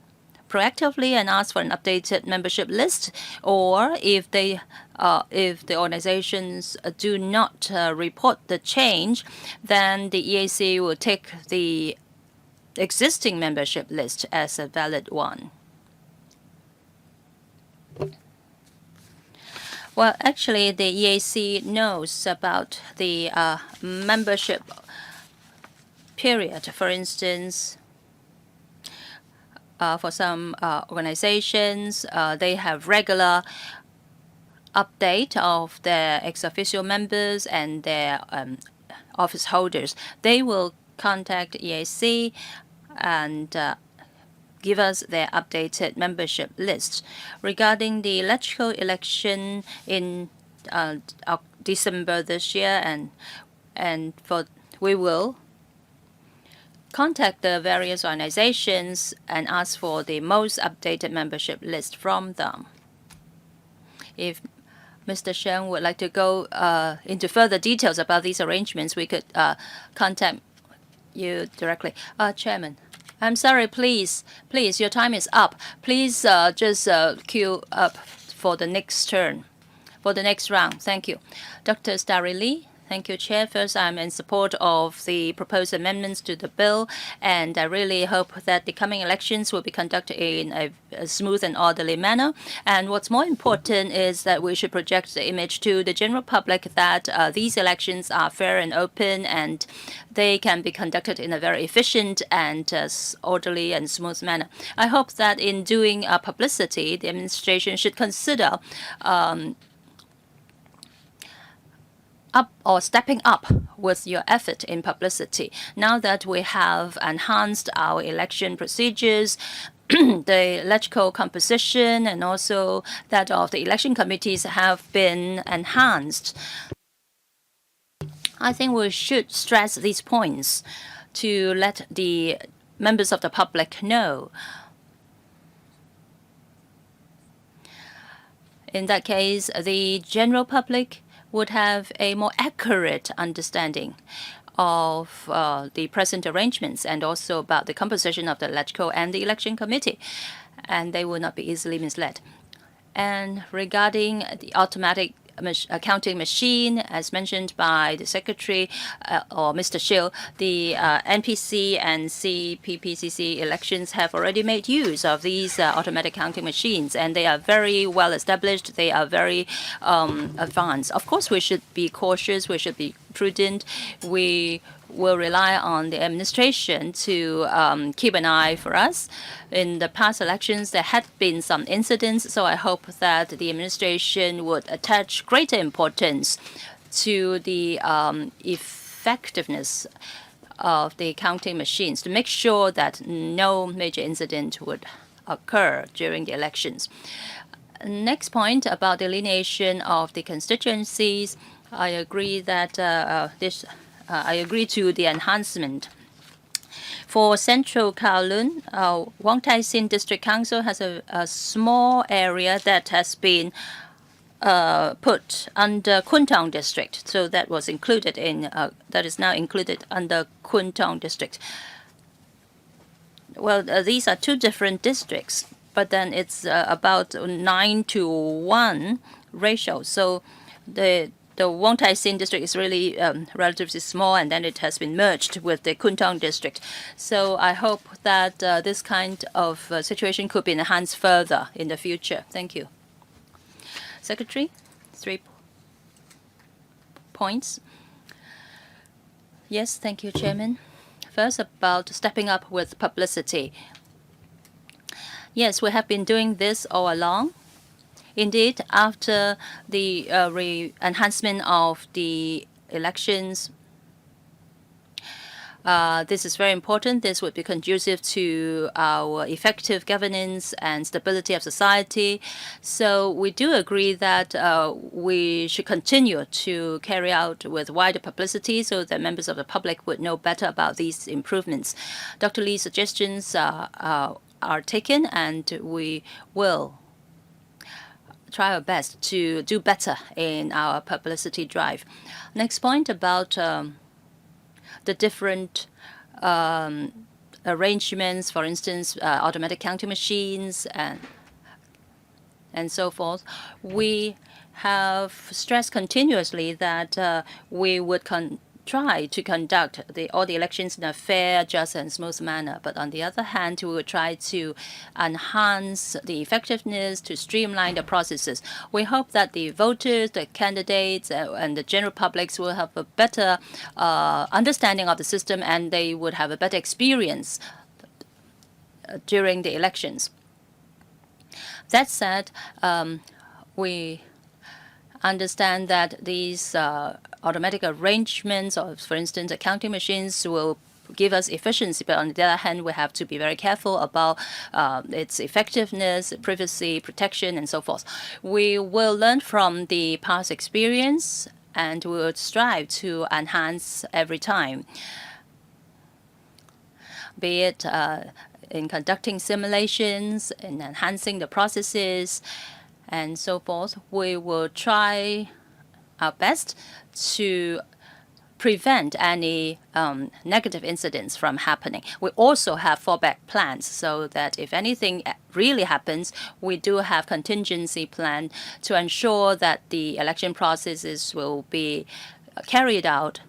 proactively and ask for an updated membership list, or if the organizations do not report the change, then the EAC will take the existing membership list as a valid one? Well, actually, the EAC knows about the membership period. For instance, for some organizations, they have regular update of their ex officio members and their office holders. They will contact EAC and give us their updated membership list. Regarding the electoral election in December this year, we will contact the various organizations and ask for the most updated membership list from them. If Mr. Sheng would like to go into further details about these arrangements, we could contact you directly. Chairman, I'm sorry, please, your time is up. Please just queue up for the next turn, for the next round. Thank you. Dr. Starry Lee, Thank you, Chair. First, I'm in support of the proposed amendments to the bill, and I really hope that the coming elections will be conducted in a smooth and orderly manner. And what's more important is that we should project the image to the general public that these elections are fair and open, and they can be conducted in a very efficient and orderly and smooth manner. I hope that in doing publicity, the administration should consider up or stepping up with your effort in publicity. Now that we have enhanced our election procedures, the electoral composition and also that of the election committees have been enhanced, I think we should stress these points to let the members of the public know. In that case, the general public would have a more accurate understanding of the present arrangements and also about the composition of the electoral and the election committee, and they will not be easily misled. And regarding the automatic counting machine, as mentioned by the Secretary or Mr. Shill, the NPC and CPPCC elections have already made use of these automatic counting machines, and they are very well established. They are very advanced. Of course, we should be cautious. We should be prudent. We will rely on the administration to keep an eye for us. In the past elections, there had been some incidents, so I hope that the administration would attach greater importance to the effectiveness of the counting machines to make sure that no major incident would occur during the elections. Next point about delineation of the constituencies, I agree that I agree to the enhancement. For Central Kowloon, Wong Tai Sin District Council has a small area that has been put under Kwun Tong District, so that was included in that is now included under Kwun Tong District. Well, these are two different districts, but then it's about 9-to-1 ratio. So the Wong Tai Sin district is really relatively small, and then it has been merged with the Kwun Tong district. So I hope that this kind of situation could be enhanced further in the future. Thank you. Secretary, 3 points. Yes, thank you, Chairman. First, about stepping up with publicity. Yes, we have been doing this all along. Indeed, after the enhancement of the elections, this is very important. This would be conducive to our effective governance and stability of society. So we do agree that we should continue to carry out with wider publicity so that members of the public would know better about these improvements. Dr. Lee's suggestions are taken, and we will try our best to do better in our publicity drive. Next point about the different arrangements, for instance, automatic counting machines and so forth. We have stressed continuously that we would try to conduct all the elections in a fair, just, and smooth manner. But on the other hand, we will try to enhance the effectiveness, to streamline the processes. We hope that the voters, the candidates, and the general publics will have a better understanding of the system, and they would have a better experience during the elections. That said, we understand that these automatic arrangements, or for instance, counting machines, will give us efficiency. But on the other hand, we have to be very careful about its effectiveness, privacy, protection, and so forth. We will learn from the past experience, and we will strive to enhance every time, be it in conducting simulations, in enhancing the processes, and so forth. We will try our best to prevent any negative incidents from happening. We also have fallback plans so that if anything really happens, we do have contingency plan to ensure that the election processes will be carried out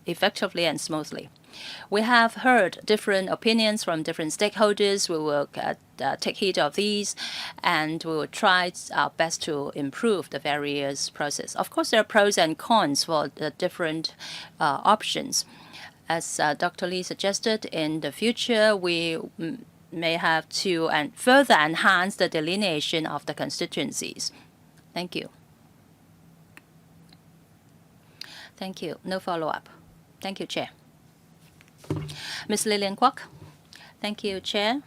effectively and smoothly. We have heard different opinions from different stakeholders. We will take heed of these, and we will try our best to improve the various process. Of course, there are pros and cons for the different options. As Dr. Lee suggested, in the future, we may have to further enhance the delineation of the constituencies. Thank you. Thank you. No follow-up. Thank you, Chair. Ms. Lillian Kwok. Thank you, Chair.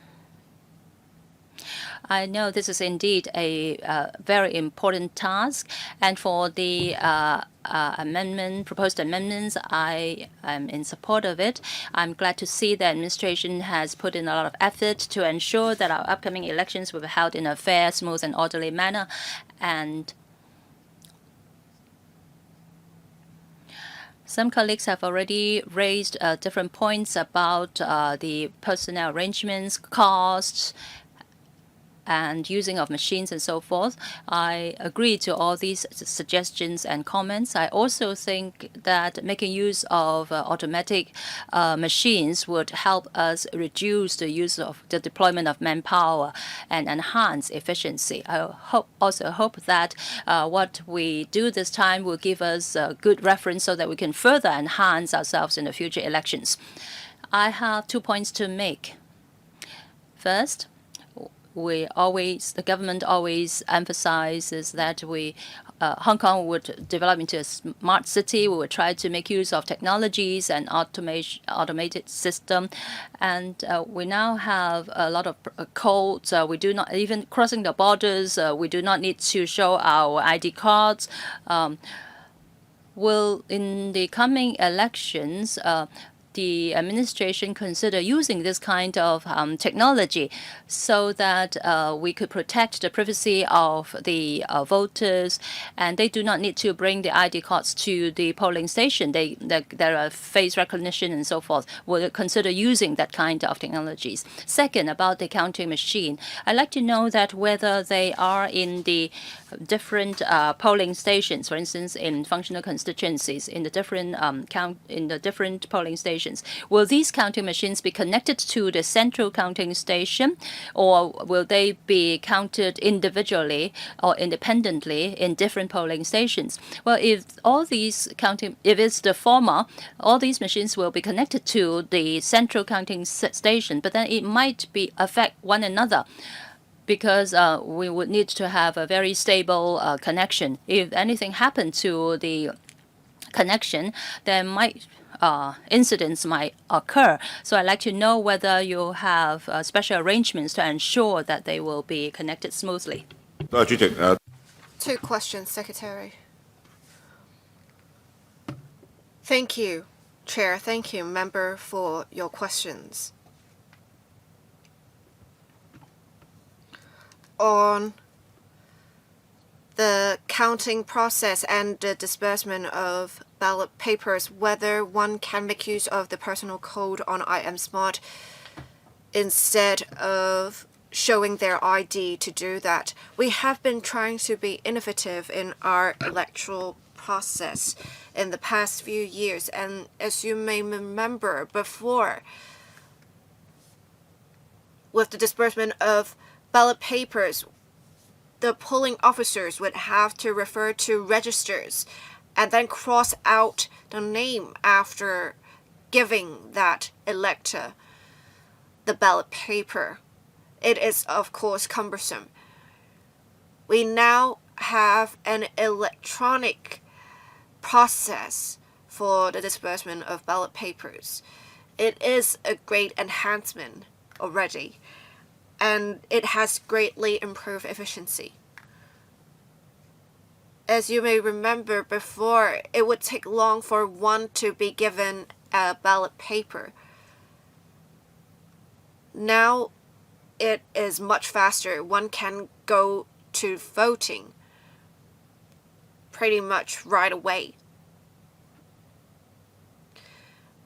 I know this is indeed a very important task, and for the proposed amendments, I am in support of it. I'm glad to see the administration has put in a lot of effort to ensure that our upcoming elections will be held in a fair, smooth, and orderly manner. And some colleagues have already raised different points about the personnel arrangements, costs, and using of machines and so forth. I agree to all these suggestions and comments. I also think that making use of automatic machines would help us reduce the use of the deployment of manpower and enhance efficiency. I also hope that what we do this time will give us a good reference so that we can further enhance ourselves in the future elections. I have 2 points to make. First, the government always emphasizes that Hong Kong would develop into a smart city. We would try to make use of technologies and automated system. And we now have a lot of codes. We do not, even crossing the borders, we do not need to show our ID cards. Will, in the coming elections, the administration consider using this kind of technology so that we could protect the privacy of the voters, and they do not need to bring the ID cards to the polling station. There are face recognition and so forth. Will consider using that kind of technologies. Second, about the counting machine, I'd like to know that whether they are in the different polling stations, for instance, in functional constituencies, in the different polling stations. Will these counting machines be connected to the central counting station, or will they be counted individually or independently in different polling stations? Well, if it's the former, all these machines will be connected to the central counting station, but then it might affect one another, because we would need to have a very stable connection. If anything happened to the connection, incidents might occur. So I'd like to know whether you have special arrangements to ensure that they will be connected smoothly. 2 questions, Secretary. Thank you, Chair. Thank you, Member, for your questions. On the counting process and the disbursement of ballot papers, whether one can make use of the personal code on iAmSmart instead of showing their ID to do that. We have been trying to be innovative in our electoral process in the past few years, and as you may remember, before, with the disbursement of ballot papers, the polling officers would have to refer to registers and then cross out the name after giving that elector the ballot paper. It is, of course, cumbersome. We now have an electronic process for the disbursement of ballot papers. It is a great enhancement already, and it has greatly improved efficiency. As you may remember, before, it would take long for one to be given a ballot paper. Now it is much faster. One can go to voting pretty much right away.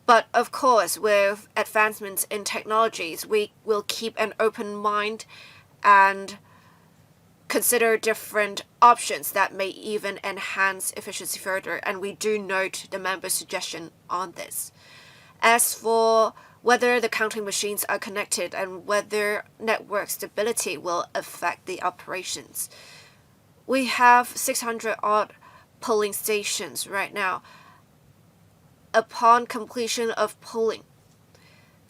But of course, with advancements in technologies, we will keep an open mind and consider different options that may even enhance efficiency further, and we do note the members' suggestion on this. As for whether the counting machines are connected and whether network stability will affect the operations, we have 600 odd polling stations right now. Upon completion of polling,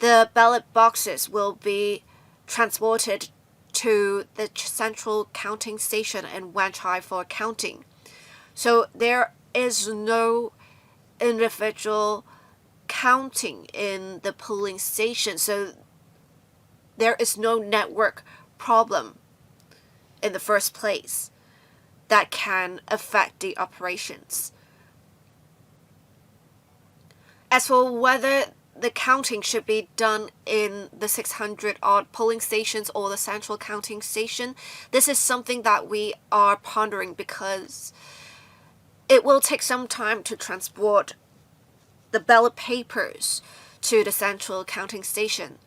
the ballot boxes will be transported to the central counting station in Wanchai for counting. So there is no individual counting in the polling station. So there is no network problem in the first place that can affect the operations. As for whether the counting should be done in the 600 odd polling stations or the central counting station, this is something that we are pondering because it will take some time to transport the ballot papers to the central counting station.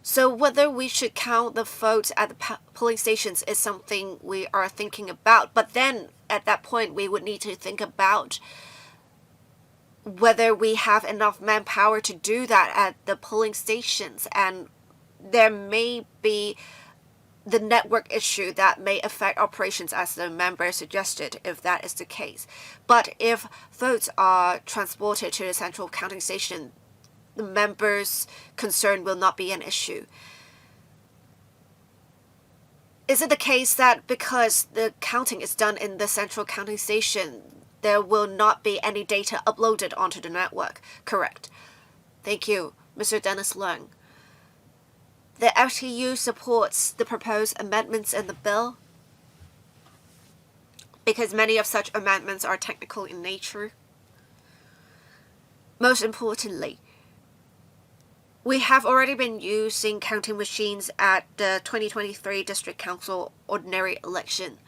So whether we should count the votes at the polling stations is something we are thinking about. But then at that point, we would need to think about whether we have enough manpower to do that at the polling stations, and there may be the network issue that may affect operations as the member suggested if that is the case. But if votes are transported to the central counting station, the members' concern will not be an issue. Is it the case that because the counting is done in the central counting station, there will not be any data uploaded onto the network? Correct. Thank you, Mr. Dennis Leung. The FTU supports the proposed amendments in the bill because many of such amendments are technical in nature. Most importantly, we have already been using counting machines at the 2023 District Council ordinary election.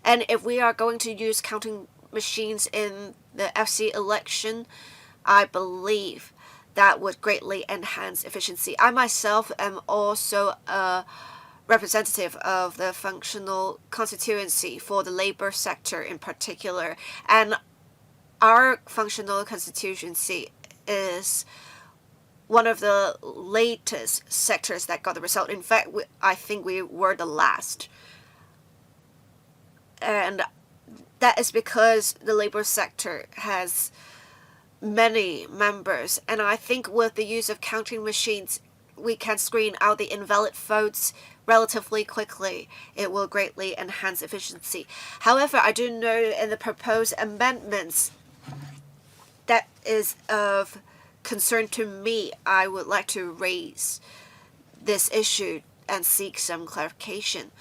And if we are going to use counting machines in the FC election, I believe that would greatly enhance efficiency. I myself am also a representative of the functional constituency for the labor sector in particular, and our functional constituency is one of the latest sectors that got the result. In fact, I think we were the last. And that is because the labor sector has many members, and I think with the use of counting machines, we can screen out the invalid votes relatively quickly. It will greatly enhance efficiency. However, I do know in the proposed amendments that is of concern to me. I would like to raise this issue and seek some clarification.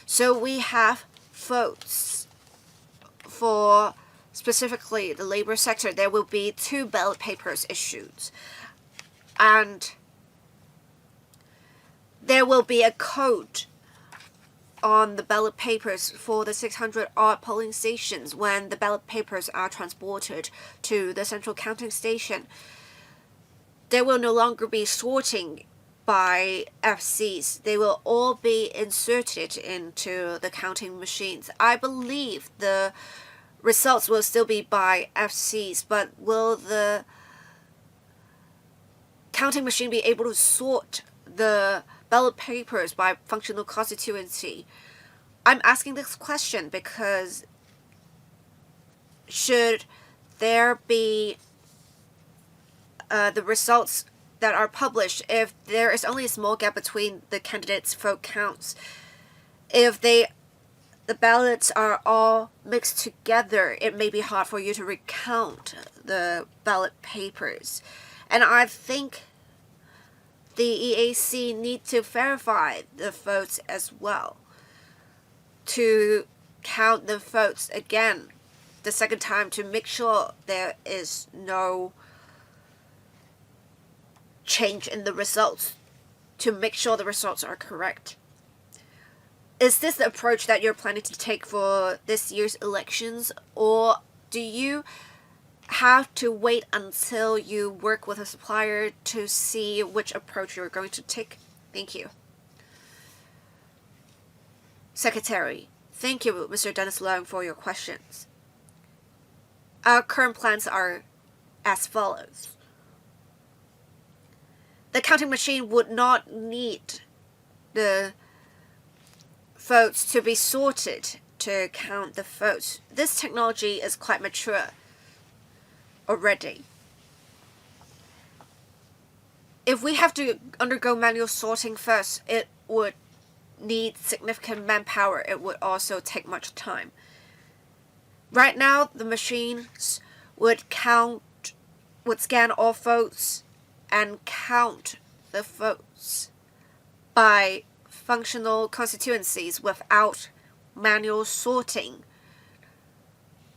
So we have votes for specifically the labor sector. There will be 2 ballot papers issued, and there will be a code on the ballot papers for the 600 odd polling stations when the ballot papers are transported to the central counting station. There will no longer be sorting by FCs. They will all be inserted into the counting machines. I believe the results will still be by FCs, but will the counting machine be able to sort the ballot papers by functional constituency? I'm asking this question because should there be the results that are published, if there is only a small gap between the candidates' vote counts, if the ballots are all mixed together, it may be hard for you to recount the ballot papers. And I think the EAC need to verify the votes as well to count the votes again the second time to make sure there is no change in the results, to make sure the results are correct. Is this the approach that you're planning to take for this year's elections, or do you have to wait until you work with a supplier to see which approach you're going to take? Thank you. Secretary, thank you, Mr. Dennis Leung, for your questions. Our current plans are as follows. The counting machine would not need the votes to be sorted to count the votes. This technology is quite mature already. If we have to undergo manual sorting first, it would need significant manpower. It would also take much time. Right now, the machines would scan all votes and count the votes by functional constituencies without manual sorting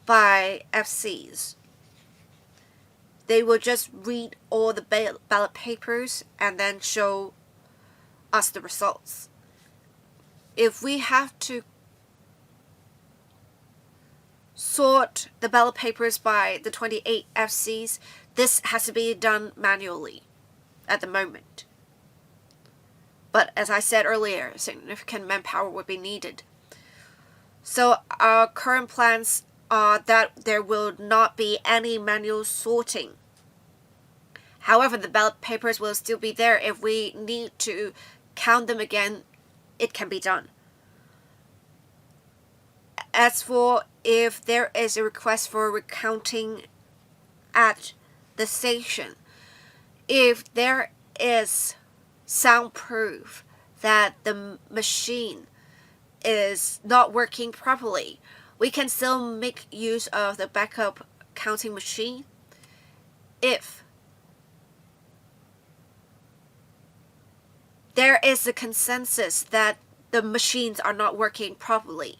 by FCs. They will just read all the ballot papers and then show us the results. If we have to sort the ballot papers by the 28 FCs, this has to be done manually at the moment. But as I said earlier, significant manpower would be needed. So our current plans are that there will not be any manual sorting. However, the ballot papers will still be there. If we need to count them again, it can be done. As for if there is a request for recounting at the station, if there is sound proof that the machine is not working properly, we can still make use of the backup counting machine. If there is a consensus that the machines are not working properly,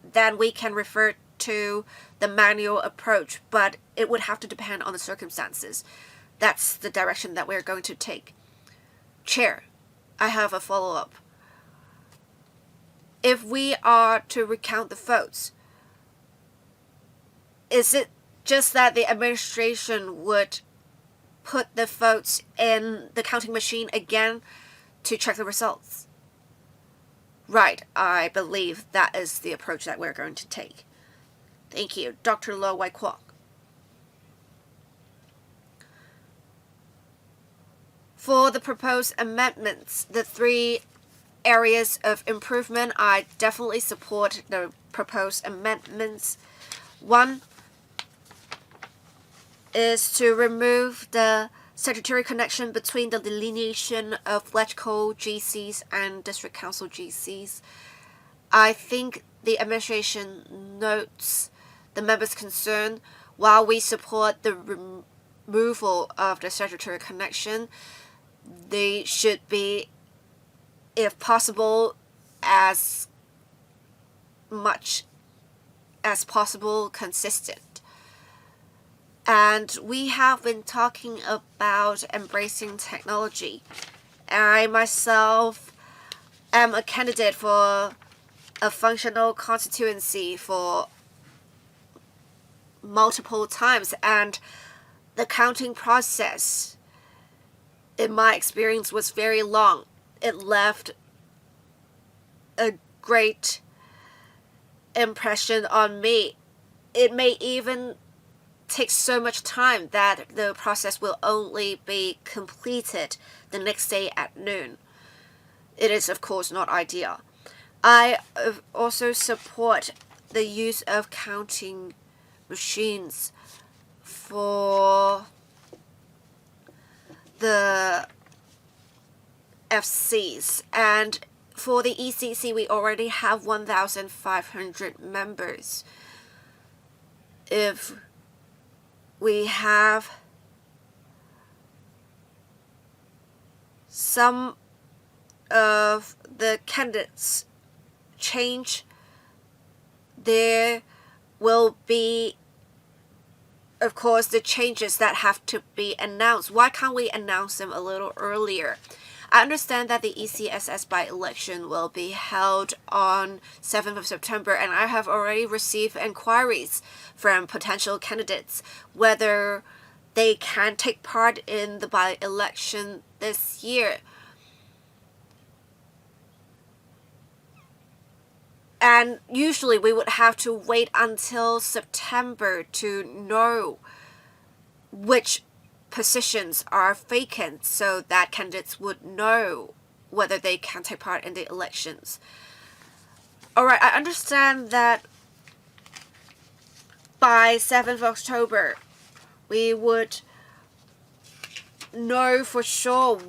then we can refer to the manual approach, but it would have to depend on the circumstances. That's the direction that we're going to take. Chair, I have a follow-up. If we are to recount the votes, is it just that the administration would put the votes in the counting machine again to check the results? Right, I believe that is the approach that we're going to take. Thank you. Dr. Lo Wai Kwok. For the proposed amendments, the three areas of improvement, I definitely support the proposed amendments. One is to remove the statutory connection between the delineation of electrical GCs and district council GCs. I think the administration notes the members' concern. While we support the removal of the statutory connection, they should be, if possible, as much as possible consistent. And we have been talking about embracing technology. I myself am a candidate for a functional constituency for multiple times, and the counting process, in my experience, was very long. It left a great impression on me. It may even take so much time that the process will only be completed the next day at noon. It is, of course, not ideal. I also support the use of counting machines for the FCs, and for the ECC we already have 1,500 members. If we have some of the candidates change, there will be, of course, the changes that have to be announced. Why can't we announce them a little earlier? I understand that the ECSS by-election will be held on 7th of September, and I have already received inquiries from potential candidates whether they can take part in the by-election this year. And usually we would have to wait until September to know which positions are vacant so that candidates would know whether they can take part in the elections. Alright, I understand that by 7th of October we would know for sure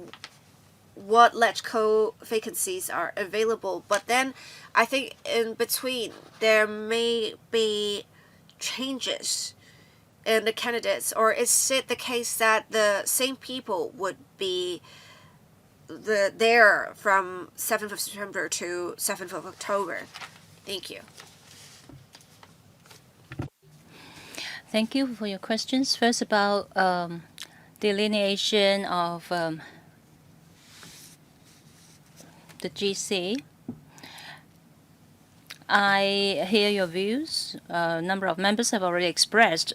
what Electoral vacancies are available, but then I think in between there may be changes in the candidates, or is it the case that the same people would be there from 7th of September to 7th of October? Thank you. Thank you for your questions. First, about delineation of the GC. I hear your views. A number of members have already expressed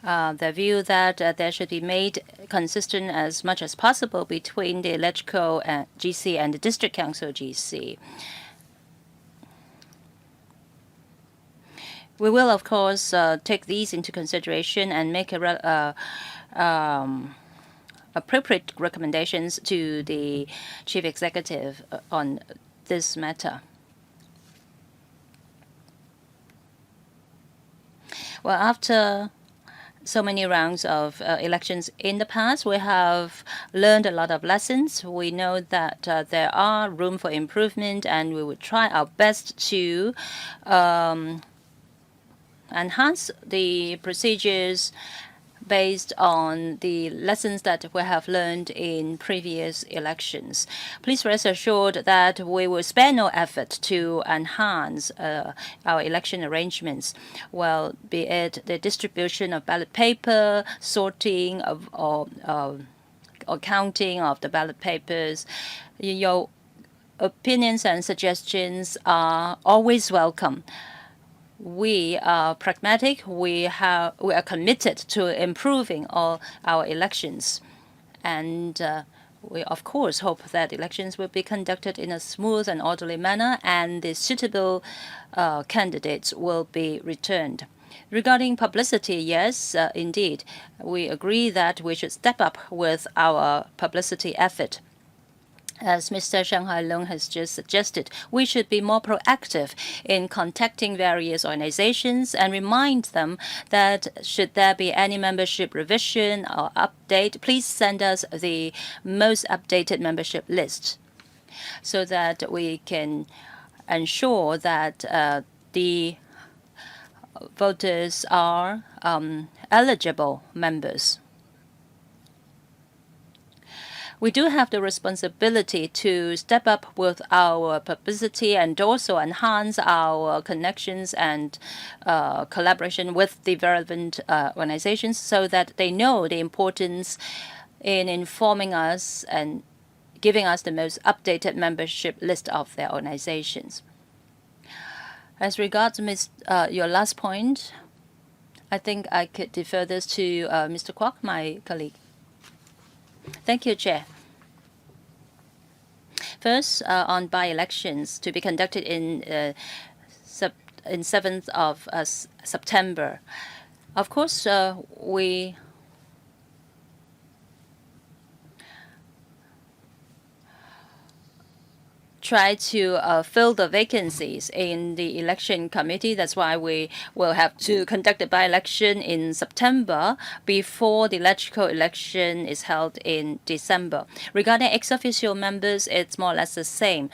their view that there should be made consistent as much as possible between the electoral GC and the district council GC. We will, of course, take these into consideration and make appropriate recommendations to the chief executive on this matter. Well, after so many rounds of elections in the past, we have learned a lot of lessons. We know that there are room for improvement, and we will try our best to enhance the procedures based on the lessons that we have learned in previous elections. Please rest assured that we will spare no effort to enhance our election arrangements, well, be it the distribution of ballot paper, sorting of or counting of the ballot papers. Your opinions and suggestions are always welcome. We are pragmatic. We are committed to improving all our elections, and we of course hope that elections will be conducted in a smooth and orderly manner, and the suitable candidates will be returned. Regarding publicity, yes, indeed, we agree that we should step up with our publicity effort. As Mr. Shanghai Long has just suggested, we should be more proactive in contacting various organizations and remind them that should there be any membership revision or update, please send us the most updated membership list so that we can ensure that the voters are eligible members. We do have the responsibility to step up with our publicity and also enhance our connections and collaboration with the relevant organizations so that they know the importance in informing us and giving us the most updated membership list of their organizations. As regards your last point, I think I could defer this to Mr. Kwok, my colleague. Thank you, Chair. First, on by-elections to be conducted in 7th of September. Of course, we try to fill the vacancies in the election committee. That's why we will have to conduct a by-election in September before the electoral election is held in December. Regarding ex-officio members, it's more or less the same.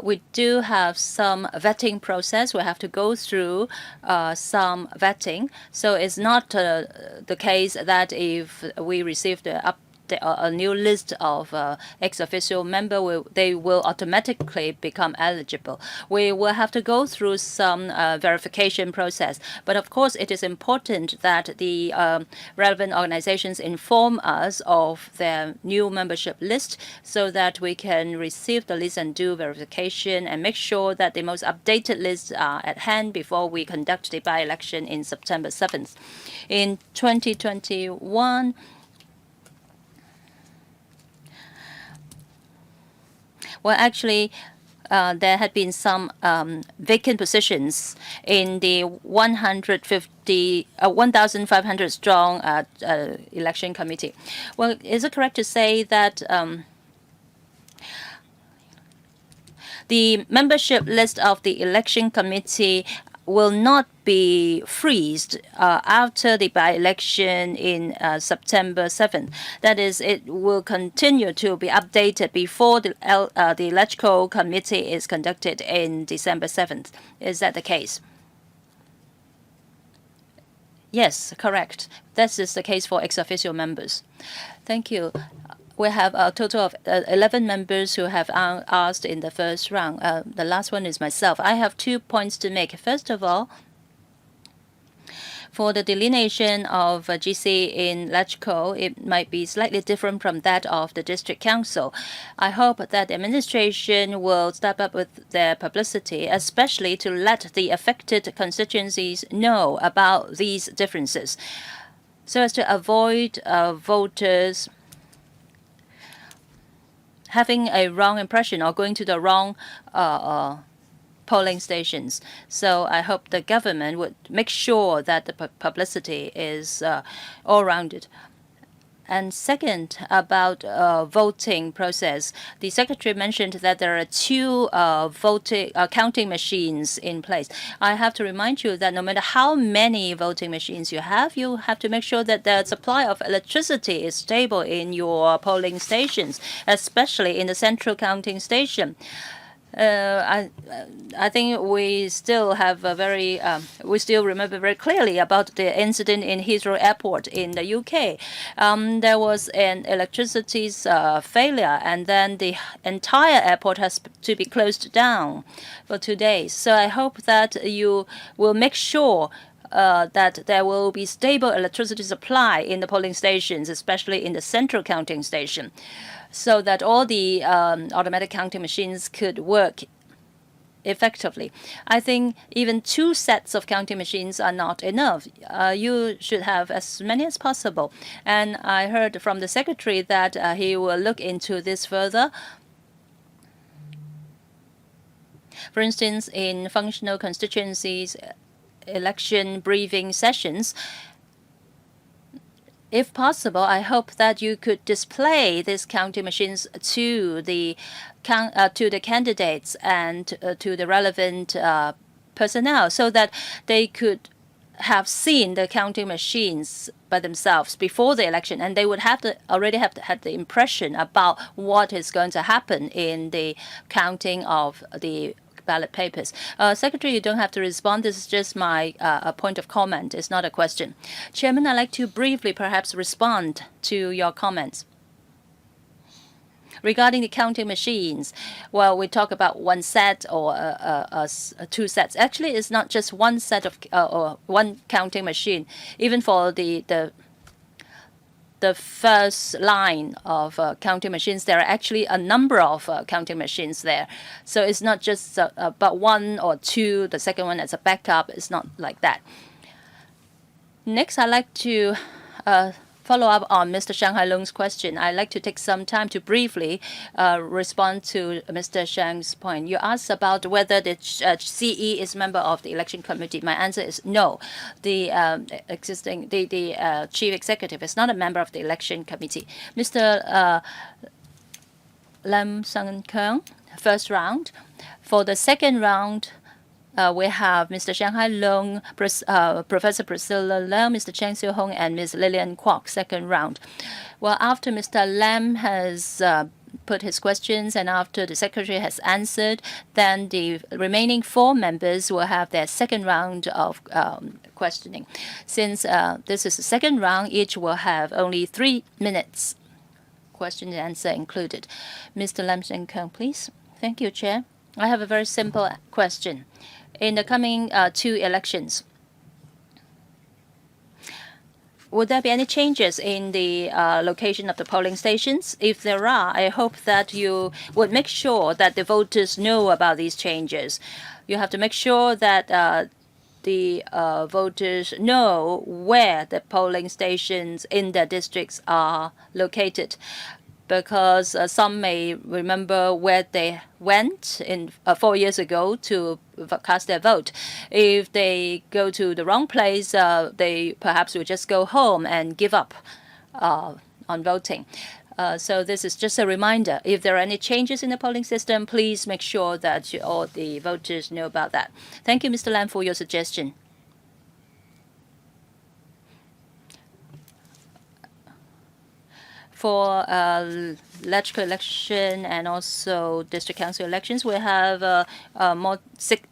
We do have some vetting process. We have to go through some vetting. So it's not the case that if we receive a new list of ex-officio member, they will automatically become eligible. We will have to go through some verification process. But of course, it is important that the relevant organizations inform us of their new membership list so that we can receive the list and do verification and make sure that the most updated lists are at hand before we conduct the by-election in September 7th. In 2021, Well, actually, there had been some vacant positions in the 1,500 strong election committee. Well, is it correct to say that the membership list of the election committee will not be freezed after the by-election in September 7th. That is, it will continue to be updated before the Electoral committee is conducted in December 7th. Is that the case? Yes, correct. This is the case for ex-officio members. Thank you. We have a total of 11 members who have asked in the first round. The last one is myself. I have 2 points to make. First of all, for the delineation of GC in Electoral, it might be slightly different from that of the district council. I hope that the administration will step up with their publicity, especially to let the affected constituencies know about these differences, so as to avoid voters having a wrong impression or going to the wrong polling stations. So I hope the government would make sure that the publicity is all-rounded. And second, about voting process, the secretary mentioned that there are 2 counting machines in place. I have to remind you that no matter how many voting machines you have to make sure that the supply of electricity is stable in your polling stations, especially in the central counting station. I think we still have we still remember very clearly about the incident in Heathrow Airport in the UK. There was an electricity failure, and then the entire airport has to be closed down for 2 days. So I hope that you will make sure that there will be stable electricity supply in the polling stations, especially in the central counting station, so that all the automatic counting machines could work effectively. I think even 2 sets of counting machines are not enough. You should have as many as possible. And I heard from the secretary that he will look into this further. For instance, in functional constituencies, election briefing sessions, if possible, I hope that you could display these counting machines to the candidates and to the relevant personnel, so that they could have seen the counting machines by themselves before the election, and they would already have had the impression about what is going to happen in the counting of the ballot papers. Secretary, you don't have to respond. This is just my point of comment. It's not a question. Chairman, I'd like to briefly perhaps respond to your comments. Regarding the counting machines, well, we talk about 1 set or 2 sets. Actually, it's not just 1 set of or 1 counting machine. Even for the first line of counting machines, there are actually a number of counting machines there. So it's not just about 1 or 2, the second one as a backup. It's not like that. Next, I'd like to follow up on Mr. Shanghai Lung's question. I'd like to take some time to briefly respond to Mr. Shang's point. You asked about whether the CE is member of the election committee. My answer is no. The chief executive is not a member of the election committee. Mr. Lam Sang-keung, first round. For the second round, we have Mr. Shanghai Lung, Professor Priscilla Lam, Mr. Cheng Siu-hong, and Ms. Lillian Kwok, second round. Well, after Mr. Lam has put his questions and after the secretary has answered, then the remaining 4 members will have their second round of questioning. Since this is the second round, each will have only 3 minutes, question and answer included. Mr. Lam Sang-keung, please. Thank you, Chair. I have a very simple question. In the coming 2 elections, would there be any changes in the location of the polling stations? If there are, I hope that you would make sure that the voters know about these changes. You have to make sure that the voters know where the polling stations in their districts are located. because some may remember where they went in 4 years ago to cast their vote. If they go to the wrong place, they perhaps will just go home and give up on voting. So this is just a reminder. If there are any changes in the polling system, please make sure that all the voters know about that. Thank you, Mr. Lam, for your suggestion. For electoral election and also district council elections, we have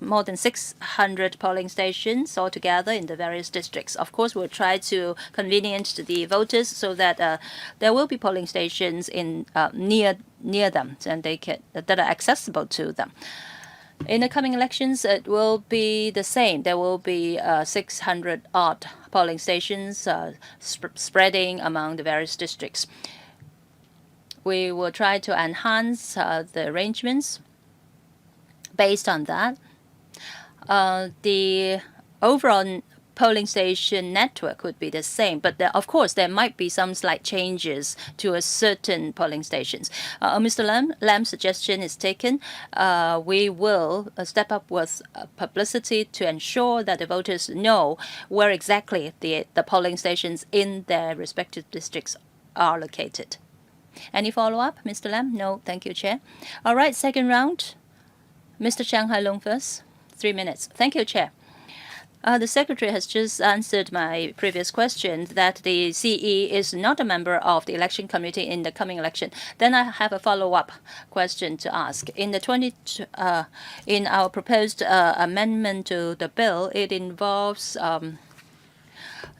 more than 600 polling stations altogether in the various districts. Of course, we'll try to convenience the voters so that there will be polling stations in near them and that are accessible to them. In the coming elections, it will be the same. There will be 600 odd polling stations spreading among the various districts. We will try to enhance the arrangements based on that. The overall polling station network would be the same, but of course there might be some slight changes to a certain polling stations. Mr. Lam's suggestion is taken. We will step up with publicity to ensure that the voters know where exactly the polling stations in their respective districts are located. Any follow-up, Mr. Lam? No, thank you, Chair. All right, second round. Mr. Chiang Hai-lung first. 3 minutes. Thank you, Chair. The Secretary has just answered my previous question that the CE is not a member of the election committee in the coming election. Then I have a follow-up question to ask. In our proposed amendment to the bill, it involves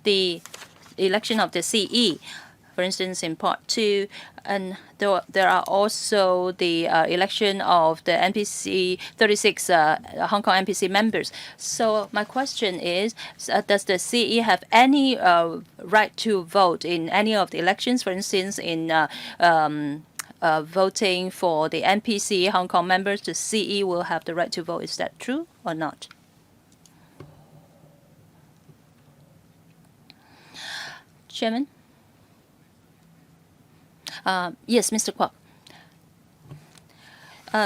the election of the CE. For instance, in Part 2, and there are also the election of the NPC 36 Hong Kong NPC members. So my question is, does the CE have any right to vote in any of the elections? For instance, in voting for the NPC Hong Kong members, the CE will have the right to vote. Is that true or not? Chairman? Yes, Mr. Kwok.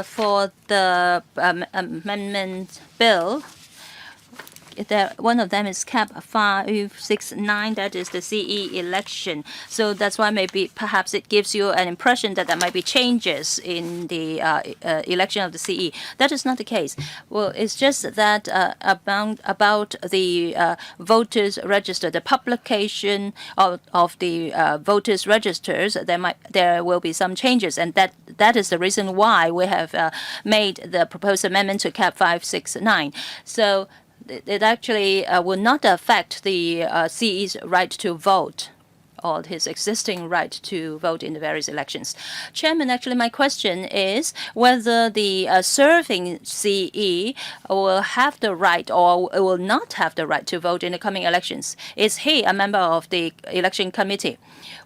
For the amendment bill, one of them is CAP 569, that is the CE election. So that's why maybe perhaps it gives you an impression that there might be changes in the election of the CE. That is not the case. Well, it's just that about the voters register, the publication of the voters registers, there will be some changes, and that is the reason why we have made the proposed amendment to CAP 569. So it actually will not affect the CE's right to vote or his existing right to vote in the various elections. Chairman, actually my question is whether the serving CE will have the right or will not have the right to vote in the coming elections. Is he a member of the election committee?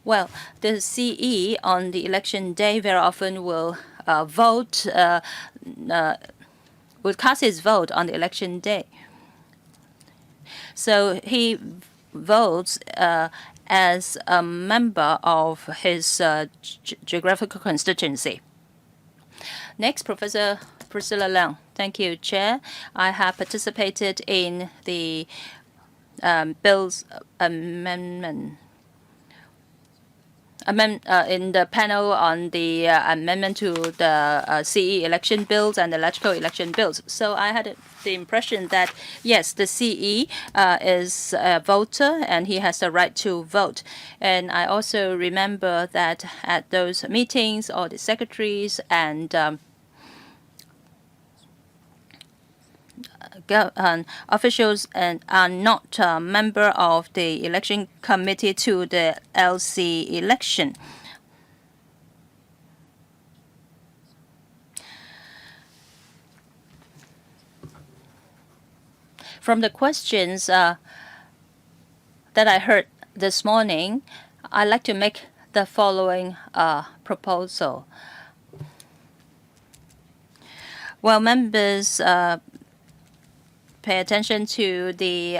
Well, the CE on the election day very often will will cast his vote on the election day. So he votes as a member of his geographical constituency. Next, Professor Priscilla Leung. Thank you, Chair. I have participated in the bill's amendment. In the panel on the amendment to the CE election bills and the electoral election bills. So I had the impression that, yes, the CE is a voter and he has the right to vote. And I also remember that at those meetings, all the secretaries and officials are not a member of the election committee to the LC election. From the questions that I heard this morning, I'd like to make the following proposal. Well, members pay attention to the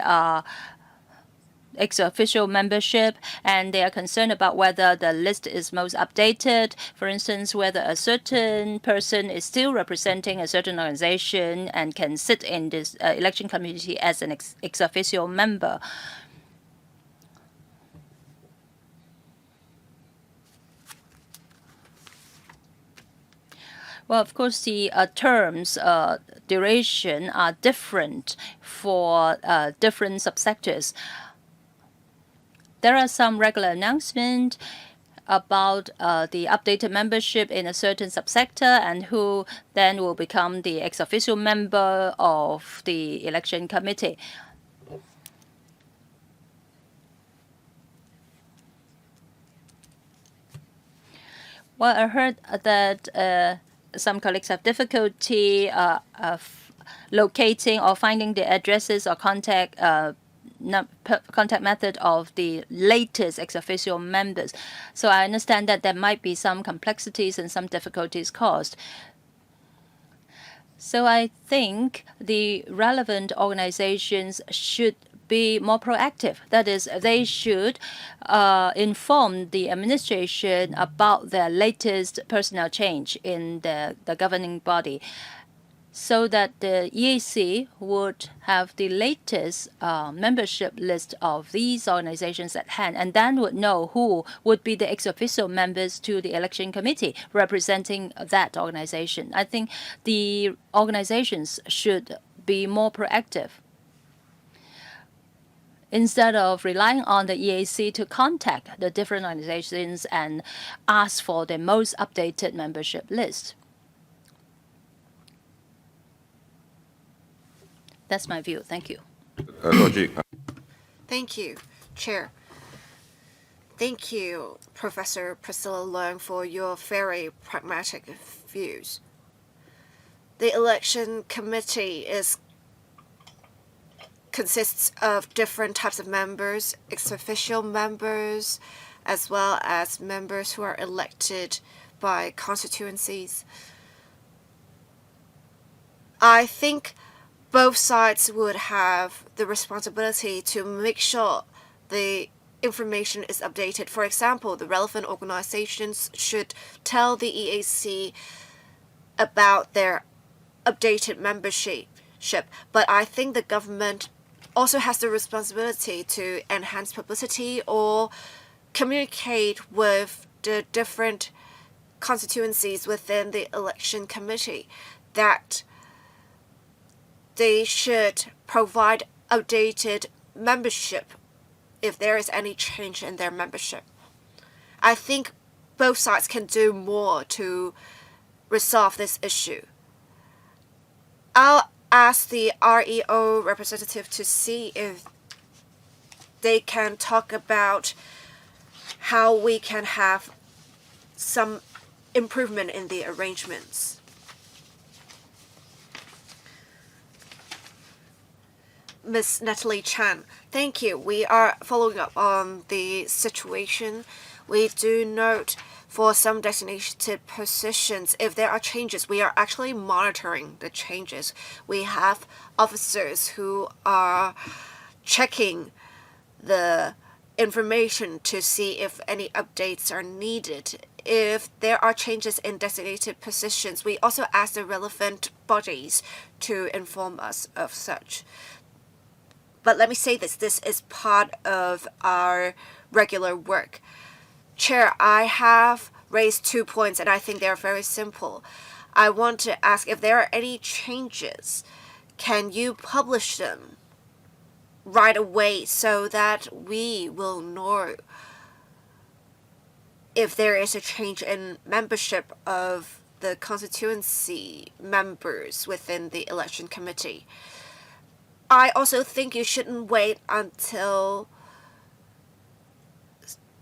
ex-official membership, and they are concerned about whether the list is most updated. For instance, whether a certain person is still representing a certain organization and can sit in this election committee as an ex-official member. Well, of course, the terms, duration are different for different subsectors. There are some regular announcements about the updated membership in a certain subsector and who then will become the ex-official member of the election committee. Well, I heard that some colleagues have difficulty of locating or finding the addresses or contact method of the latest ex-official members. So I understand that there might be some complexities and some difficulties caused. So I think the relevant organizations should be more proactive. That is, they should inform the administration about their latest personnel change in the governing body, so that the EAC would have the latest membership list of these organizations at hand, and then would know who would be the ex-official members to the election committee representing that organization. I think the organizations should be more proactive, instead of relying on the EAC to contact the different organizations and ask for the most updated membership list. That's my view. Thank you. Logic. Thank you, Chair. Thank you, Professor Priscilla Leung, for your very pragmatic views. The election committee consists of different types of members, ex-official members, as well as members who are elected by constituencies. I think both sides would have the responsibility to make sure the information is updated. For example, the relevant organizations should tell the EAC about their updated membership. But I think the government also has the responsibility to enhance publicity or communicate with the different constituencies within the election committee that they should provide updated membership if there is any change in their membership. I think both sides can do more to resolve this issue. I'll ask the REO representative to see if they can talk about how we can have some improvement in the arrangements. Ms. Natalie Chan, thank you. We are following up on the situation. We do note for some designated positions, if there are changes, we are actually monitoring the changes. We have officers who are checking the information to see if any updates are needed. If there are changes in designated positions, we also ask the relevant bodies to inform us of such. But let me say this is part of our regular work. Chair, I have raised 2 points and I think they are very simple. I want to ask if there are any changes, can you publish them right away so that we will know if there is a change in membership of the constituency members within the election committee? I also think you shouldn't wait until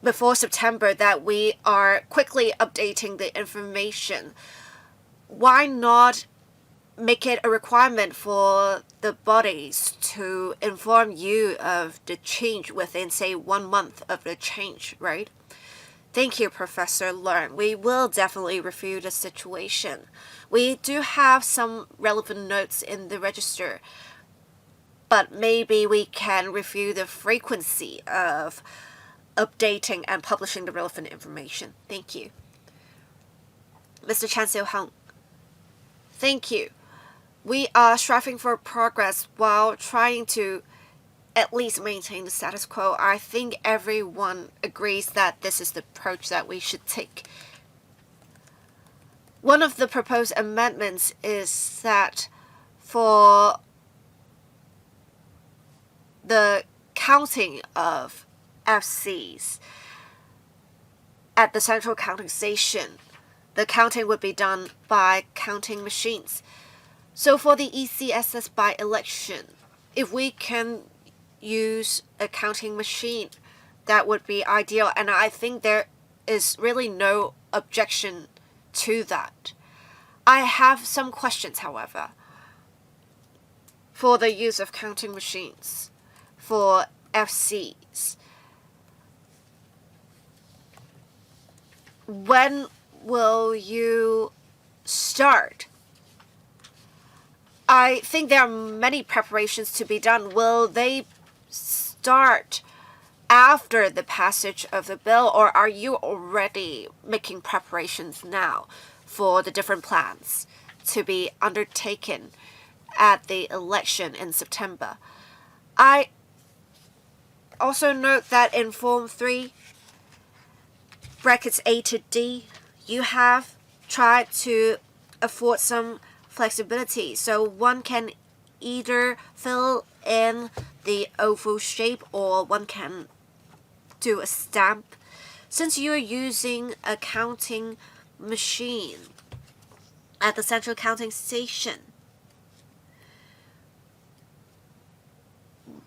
before September that we are quickly updating the information. Why not make it a requirement for the bodies to inform you of the change within, say, 1 month of the change, right? Thank you, Professor Leung. We will definitely review the situation. We do have some relevant notes in the register. but maybe we can review the frequency of updating and publishing the relevant information. Thank you. Mr. Chan Seo-hung. Thank you. We are striving for progress while trying to at least maintain the status quo. I think everyone agrees that this is the approach that we should take. One of the proposed amendments is that for the counting of FCs at the central counting station, the counting would be done by counting machines. So for the ECSS by election, if we can use a counting machine, that would be ideal. And I think there is really no objection to that. I have some questions, however, for the use of counting machines for FCs. When will you start? I think there are many preparations to be done. Will they start after the passage of the bill, or are you already making preparations now for the different plans to be undertaken at the election in September? I also note that in Form 3, brackets A to D, you have tried to afford some flexibility, so one can either fill in the oval shape or one can do a stamp. Since you're using a counting machine at the central counting station,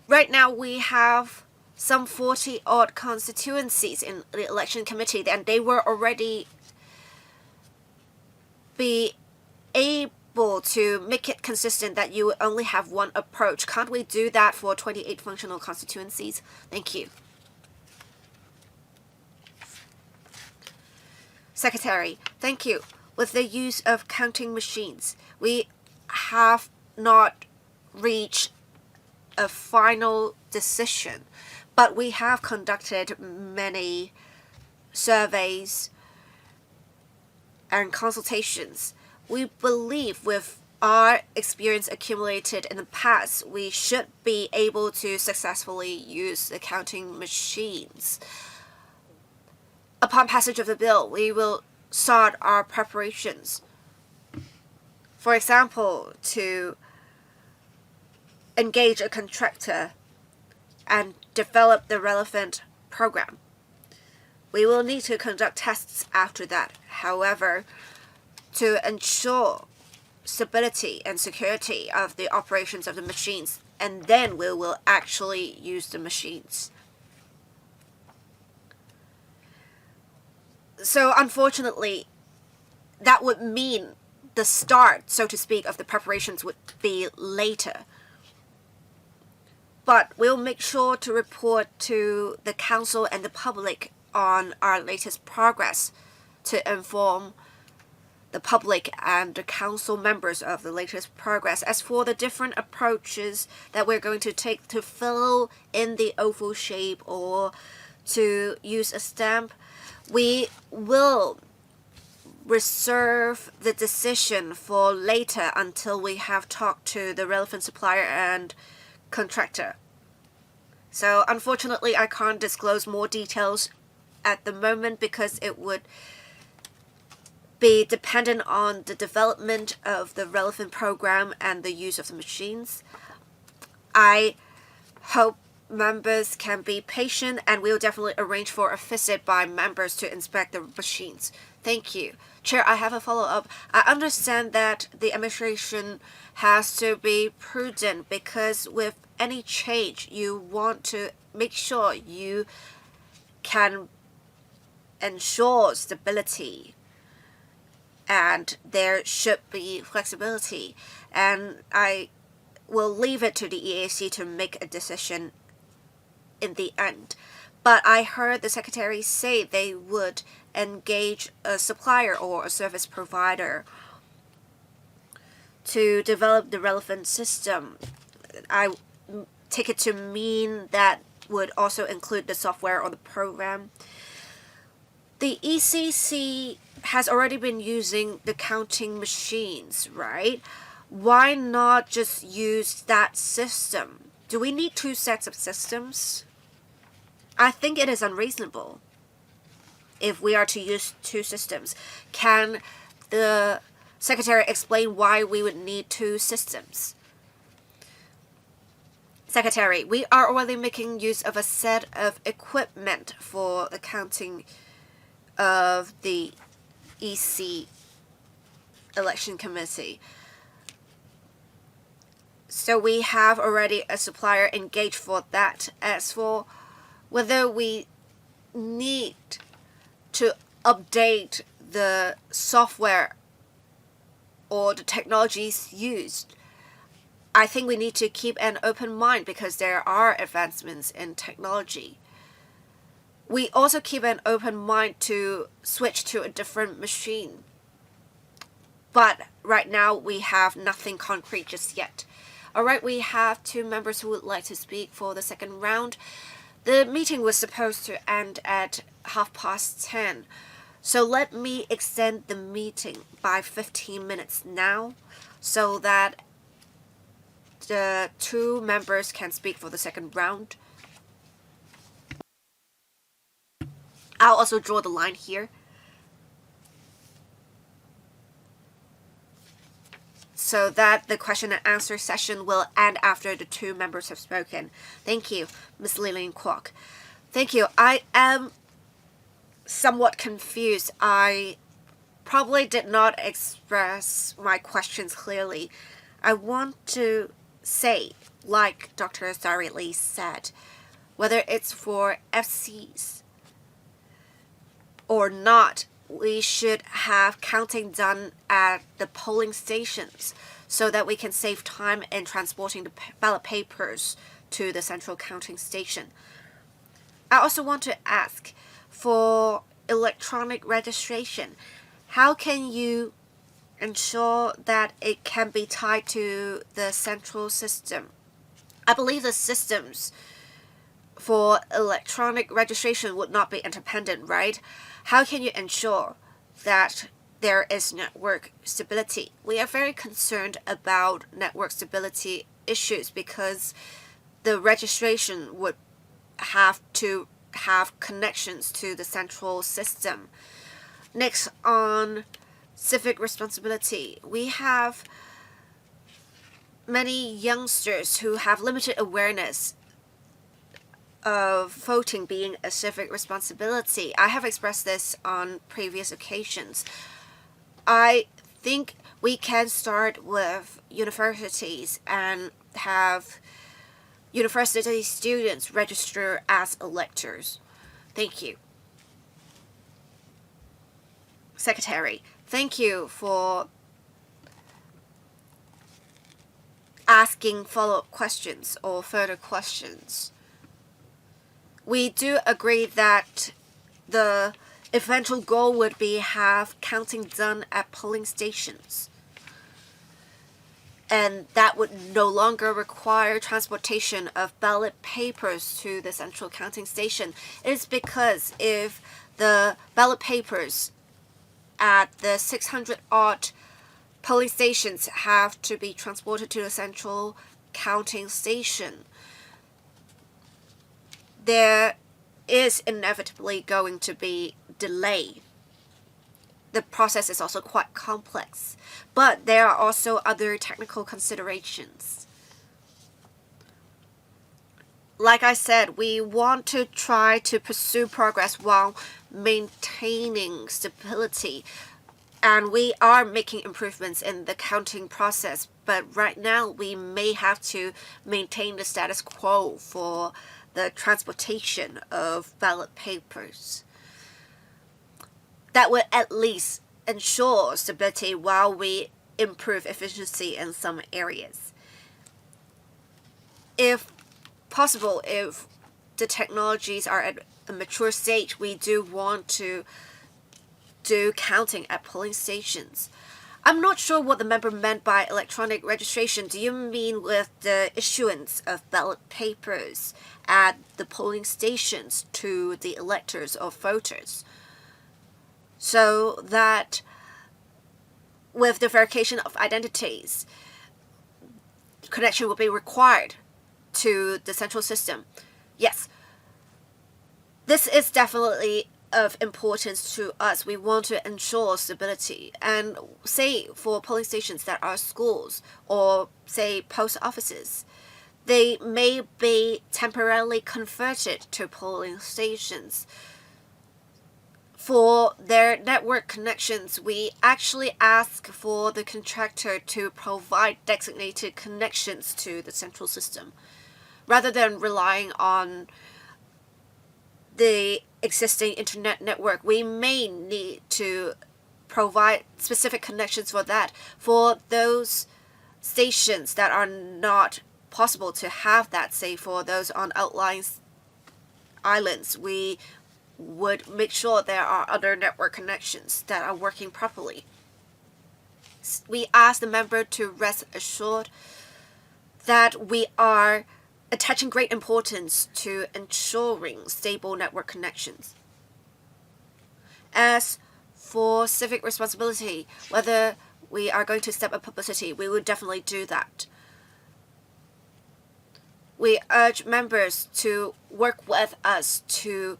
right now we have some 40-odd constituencies in the election committee, and they were already be able to make it consistent that you only have one approach. Can't we do that for 28 functional constituencies? Thank you. Secretary, thank you. With the use of counting machines, we have not reached a final decision, but we have conducted many surveys and consultations. We believe with our experience accumulated in the past, we should be able to successfully use the counting machines. Upon passage of the bill, we will start our preparations. For example, to engage a contractor and develop the relevant program. We will need to conduct tests after that. However, to ensure stability and security of the operations of the machines, and then we will actually use the machines. So unfortunately, that would mean the start, so to speak, of the preparations would be later. But we'll make sure to report to the council and the public on our latest progress to inform the public and the council members of the latest progress. As for the different approaches that we're going to take to fill in the oval shape or to use a stamp, we will reserve the decision for later until we have talked to the relevant supplier and contractor. So unfortunately, I can't disclose more details at the moment because it would be dependent on the development of the relevant program and the use of the machines. I hope members can be patient, and we'll definitely arrange for a visit by members to inspect the machines. Thank you. Chair, I have a follow-up. I understand that the administration has to be prudent because with any change, you want to make sure you can ensure stability and there should be flexibility. And I will leave it to the EAC to make a decision in the end. But I heard the secretary say they would engage a supplier or a service provider to develop the relevant system. I take it to mean that would also include the software or the program. The ECC has already been using the counting machines, right? Why not just use that system? Do we need two sets of systems? I think it is unreasonable if we are to use two systems. Can the Secretary explain why we would need two systems? Secretary, we are already making use of a set of equipment for the counting of the EC election committee. So we have already a supplier engaged for that. As for whether we need to update the software or the technologies used, I think we need to keep an open mind because there are advancements in technology. We also keep an open mind to switch to a different machine. But right now we have nothing concrete just yet. Alright, we have two members who would like to speak for the second round. The meeting was supposed to end at 10:30. So let me extend the meeting by 15 minutes now so that the two members can speak for the second round. I'll also draw the line here. So that the question and answer session will end after the two members have spoken. Thank you, Ms. Lillian Kwok. Thank you. I am somewhat confused. I probably did not express my questions clearly. I want to say, like Dr. Zari Lee said, whether it's for FCs or not, we should have counting done at the polling stations so that we can save time in transporting the ballot papers to the central counting station. I also want to ask, for electronic registration, how can you ensure that it can be tied to the central system? I believe the systems for electronic registration would not be independent, right? How can you ensure that there is network stability? We are very concerned about network stability issues because the registration would have to have connections to the central system. Next, on civic responsibility, we have many youngsters who have limited awareness of voting being a civic responsibility. I have expressed this on previous occasions. I think we can start with universities and have university students register as electors. Thank you. Secretary, thank you for asking follow-up questions or further questions. We do agree that the eventual goal would be have counting done at polling stations. And that would no longer require transportation of ballot papers to the central counting station. It is because if the ballot papers at the 600-odd polling stations have to be transported to the central counting station, there is inevitably going to be delay. The process is also quite complex, but there are also other technical considerations. Like I said, we want to try to pursue progress while maintaining stability, and we are making improvements in the counting process, but right now we may have to maintain the status quo for the transportation of ballot papers. That would at least ensure stability while we improve efficiency in some areas. If possible, if the technologies are at a mature stage, we do want to do counting at polling stations. I'm not sure what the member meant by electronic registration. Do you mean with the issuance of ballot papers at the polling stations to the electors or voters? So that with the verification of identities, connection will be required to the central system. Yes, this is definitely of importance to us. We want to ensure stability. And say for polling stations that are schools or say post offices, they may be temporarily converted to polling stations. For their network connections, we actually ask for the contractor to provide designated connections to the central system, rather than relying on the existing internet network. We may need to provide specific connections for that. For those stations that are not possible to have that, say for those on outlying islands, we would make sure there are other network connections that are working properly. We ask the member to rest assured that we are attaching great importance to ensuring stable network connections. As for civic responsibility, whether we are going to step up publicity, we will definitely do that. We urge members to work with us to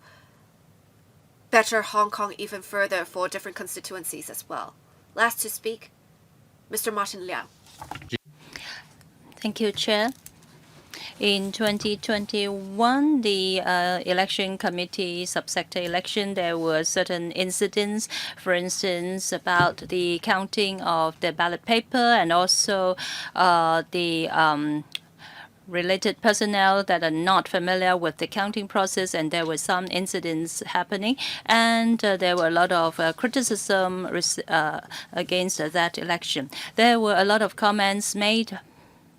better Hong Kong even further for different constituencies as well. Last to speak, Mr. Martin Liao. Thank you, Chair. In 2021, the election committee subsector election, there were certain incidents, for instance, about the counting of the ballot paper and also the related personnel that are not familiar with the counting process, and there were some incidents happening, and there were a lot of criticism against that election. There were a lot of comments made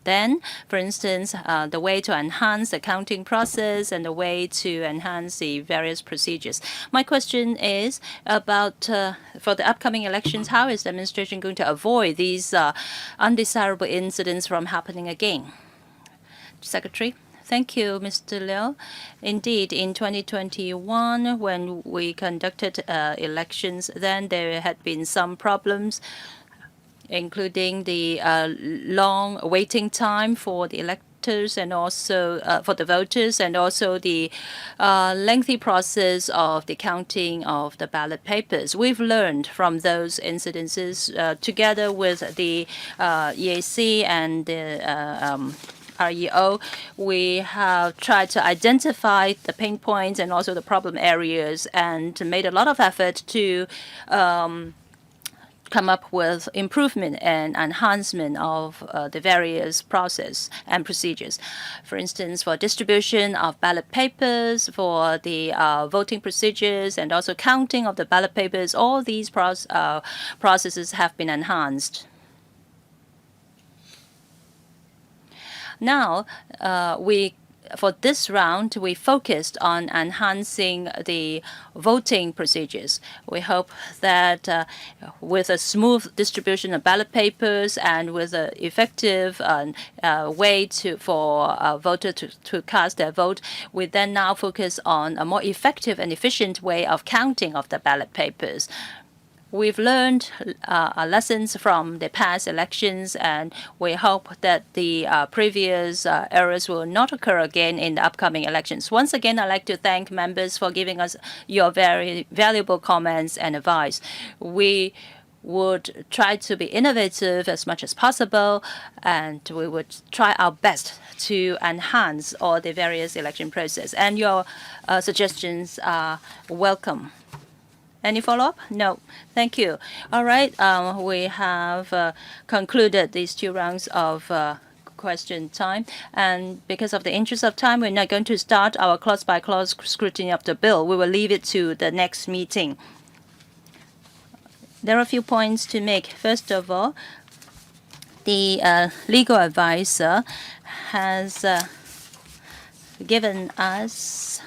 then, for instance, the way to enhance the counting process and the way to enhance the various procedures. My question is about for the upcoming elections, how is the administration going to avoid these undesirable incidents from happening again? Secretary. Thank you, Mr. Liu. Indeed, in 2021, when we conducted elections, then there had been some problems, including the long waiting time for the electors and also for the voters, and also the lengthy process of the counting of the ballot papers. We've learned from those incidences together with the EAC and the REO. We have tried to identify the pain points and also the problem areas and made a lot of effort to come up with improvement and enhancement of the various process and procedures. For instance, for distribution of ballot papers, for the voting procedures, and also counting of the ballot papers, all these processes have been enhanced. Now, for this round, we focused on enhancing the voting procedures. We hope that with a smooth distribution of ballot papers and with an effective way for a voter to cast their vote, we then now focus on a more effective and efficient way of counting of the ballot papers. We've learned lessons from the past elections, and we hope that the previous errors will not occur again in the upcoming elections. Once again, I'd like to thank members for giving us your very valuable comments and advice. We would try to be innovative as much as possible, and we would try our best to enhance all the various election process. And your suggestions are welcome. Any follow-up? No. Thank you. All right. We have concluded these two rounds of question time. And because of the interest of time, we're not going to start our clause-by-clause scrutiny of the bill. We will leave it to the next meeting. There are a few points to make. First of all, the legal advisor has given us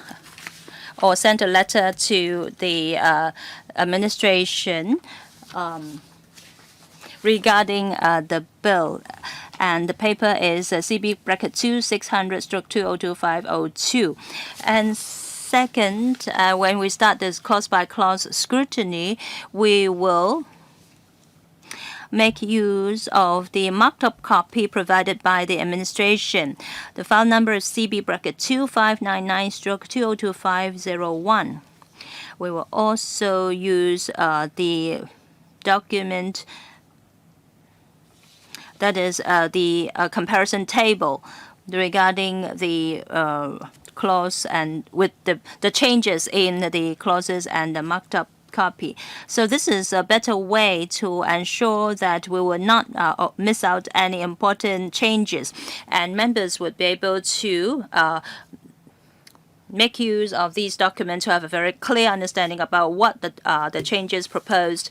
or sent a letter to the administration regarding the bill. And the paper is CB bracket 2 600/202502. And second, when we start this clause-by-clause scrutiny, we will make use of the marked up copy provided by the administration. The file number is CB bracket 2599/202501. We will also use the document that is the comparison table regarding the clause and with the changes in the clauses and the marked up copy. So this is a better way to ensure that we will not miss out any important changes, and members would be able to make use of these documents to have a very clear understanding about what the changes proposed.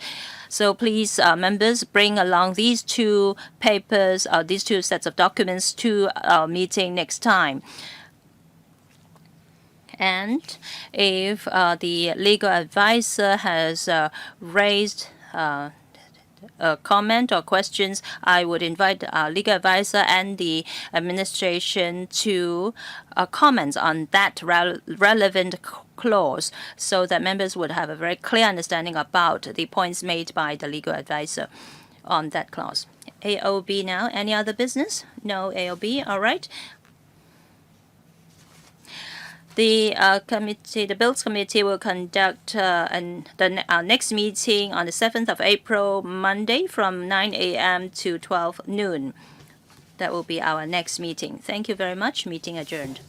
So please, members, bring along these two papers, these two sets of documents to our meeting next time. And if the legal advisor has raised a comment or questions, I would invite our legal advisor and the administration to comment on that relevant clause so that members would have a very clear understanding about the points made by the legal advisor on that clause. AOB now. Any other business? No AOB. All right. The Bills Committee will conduct our next meeting on the 7th of April, Monday, from 9 a.m. to 12 noon. That will be our next meeting. Thank you very much. Meeting adjourned.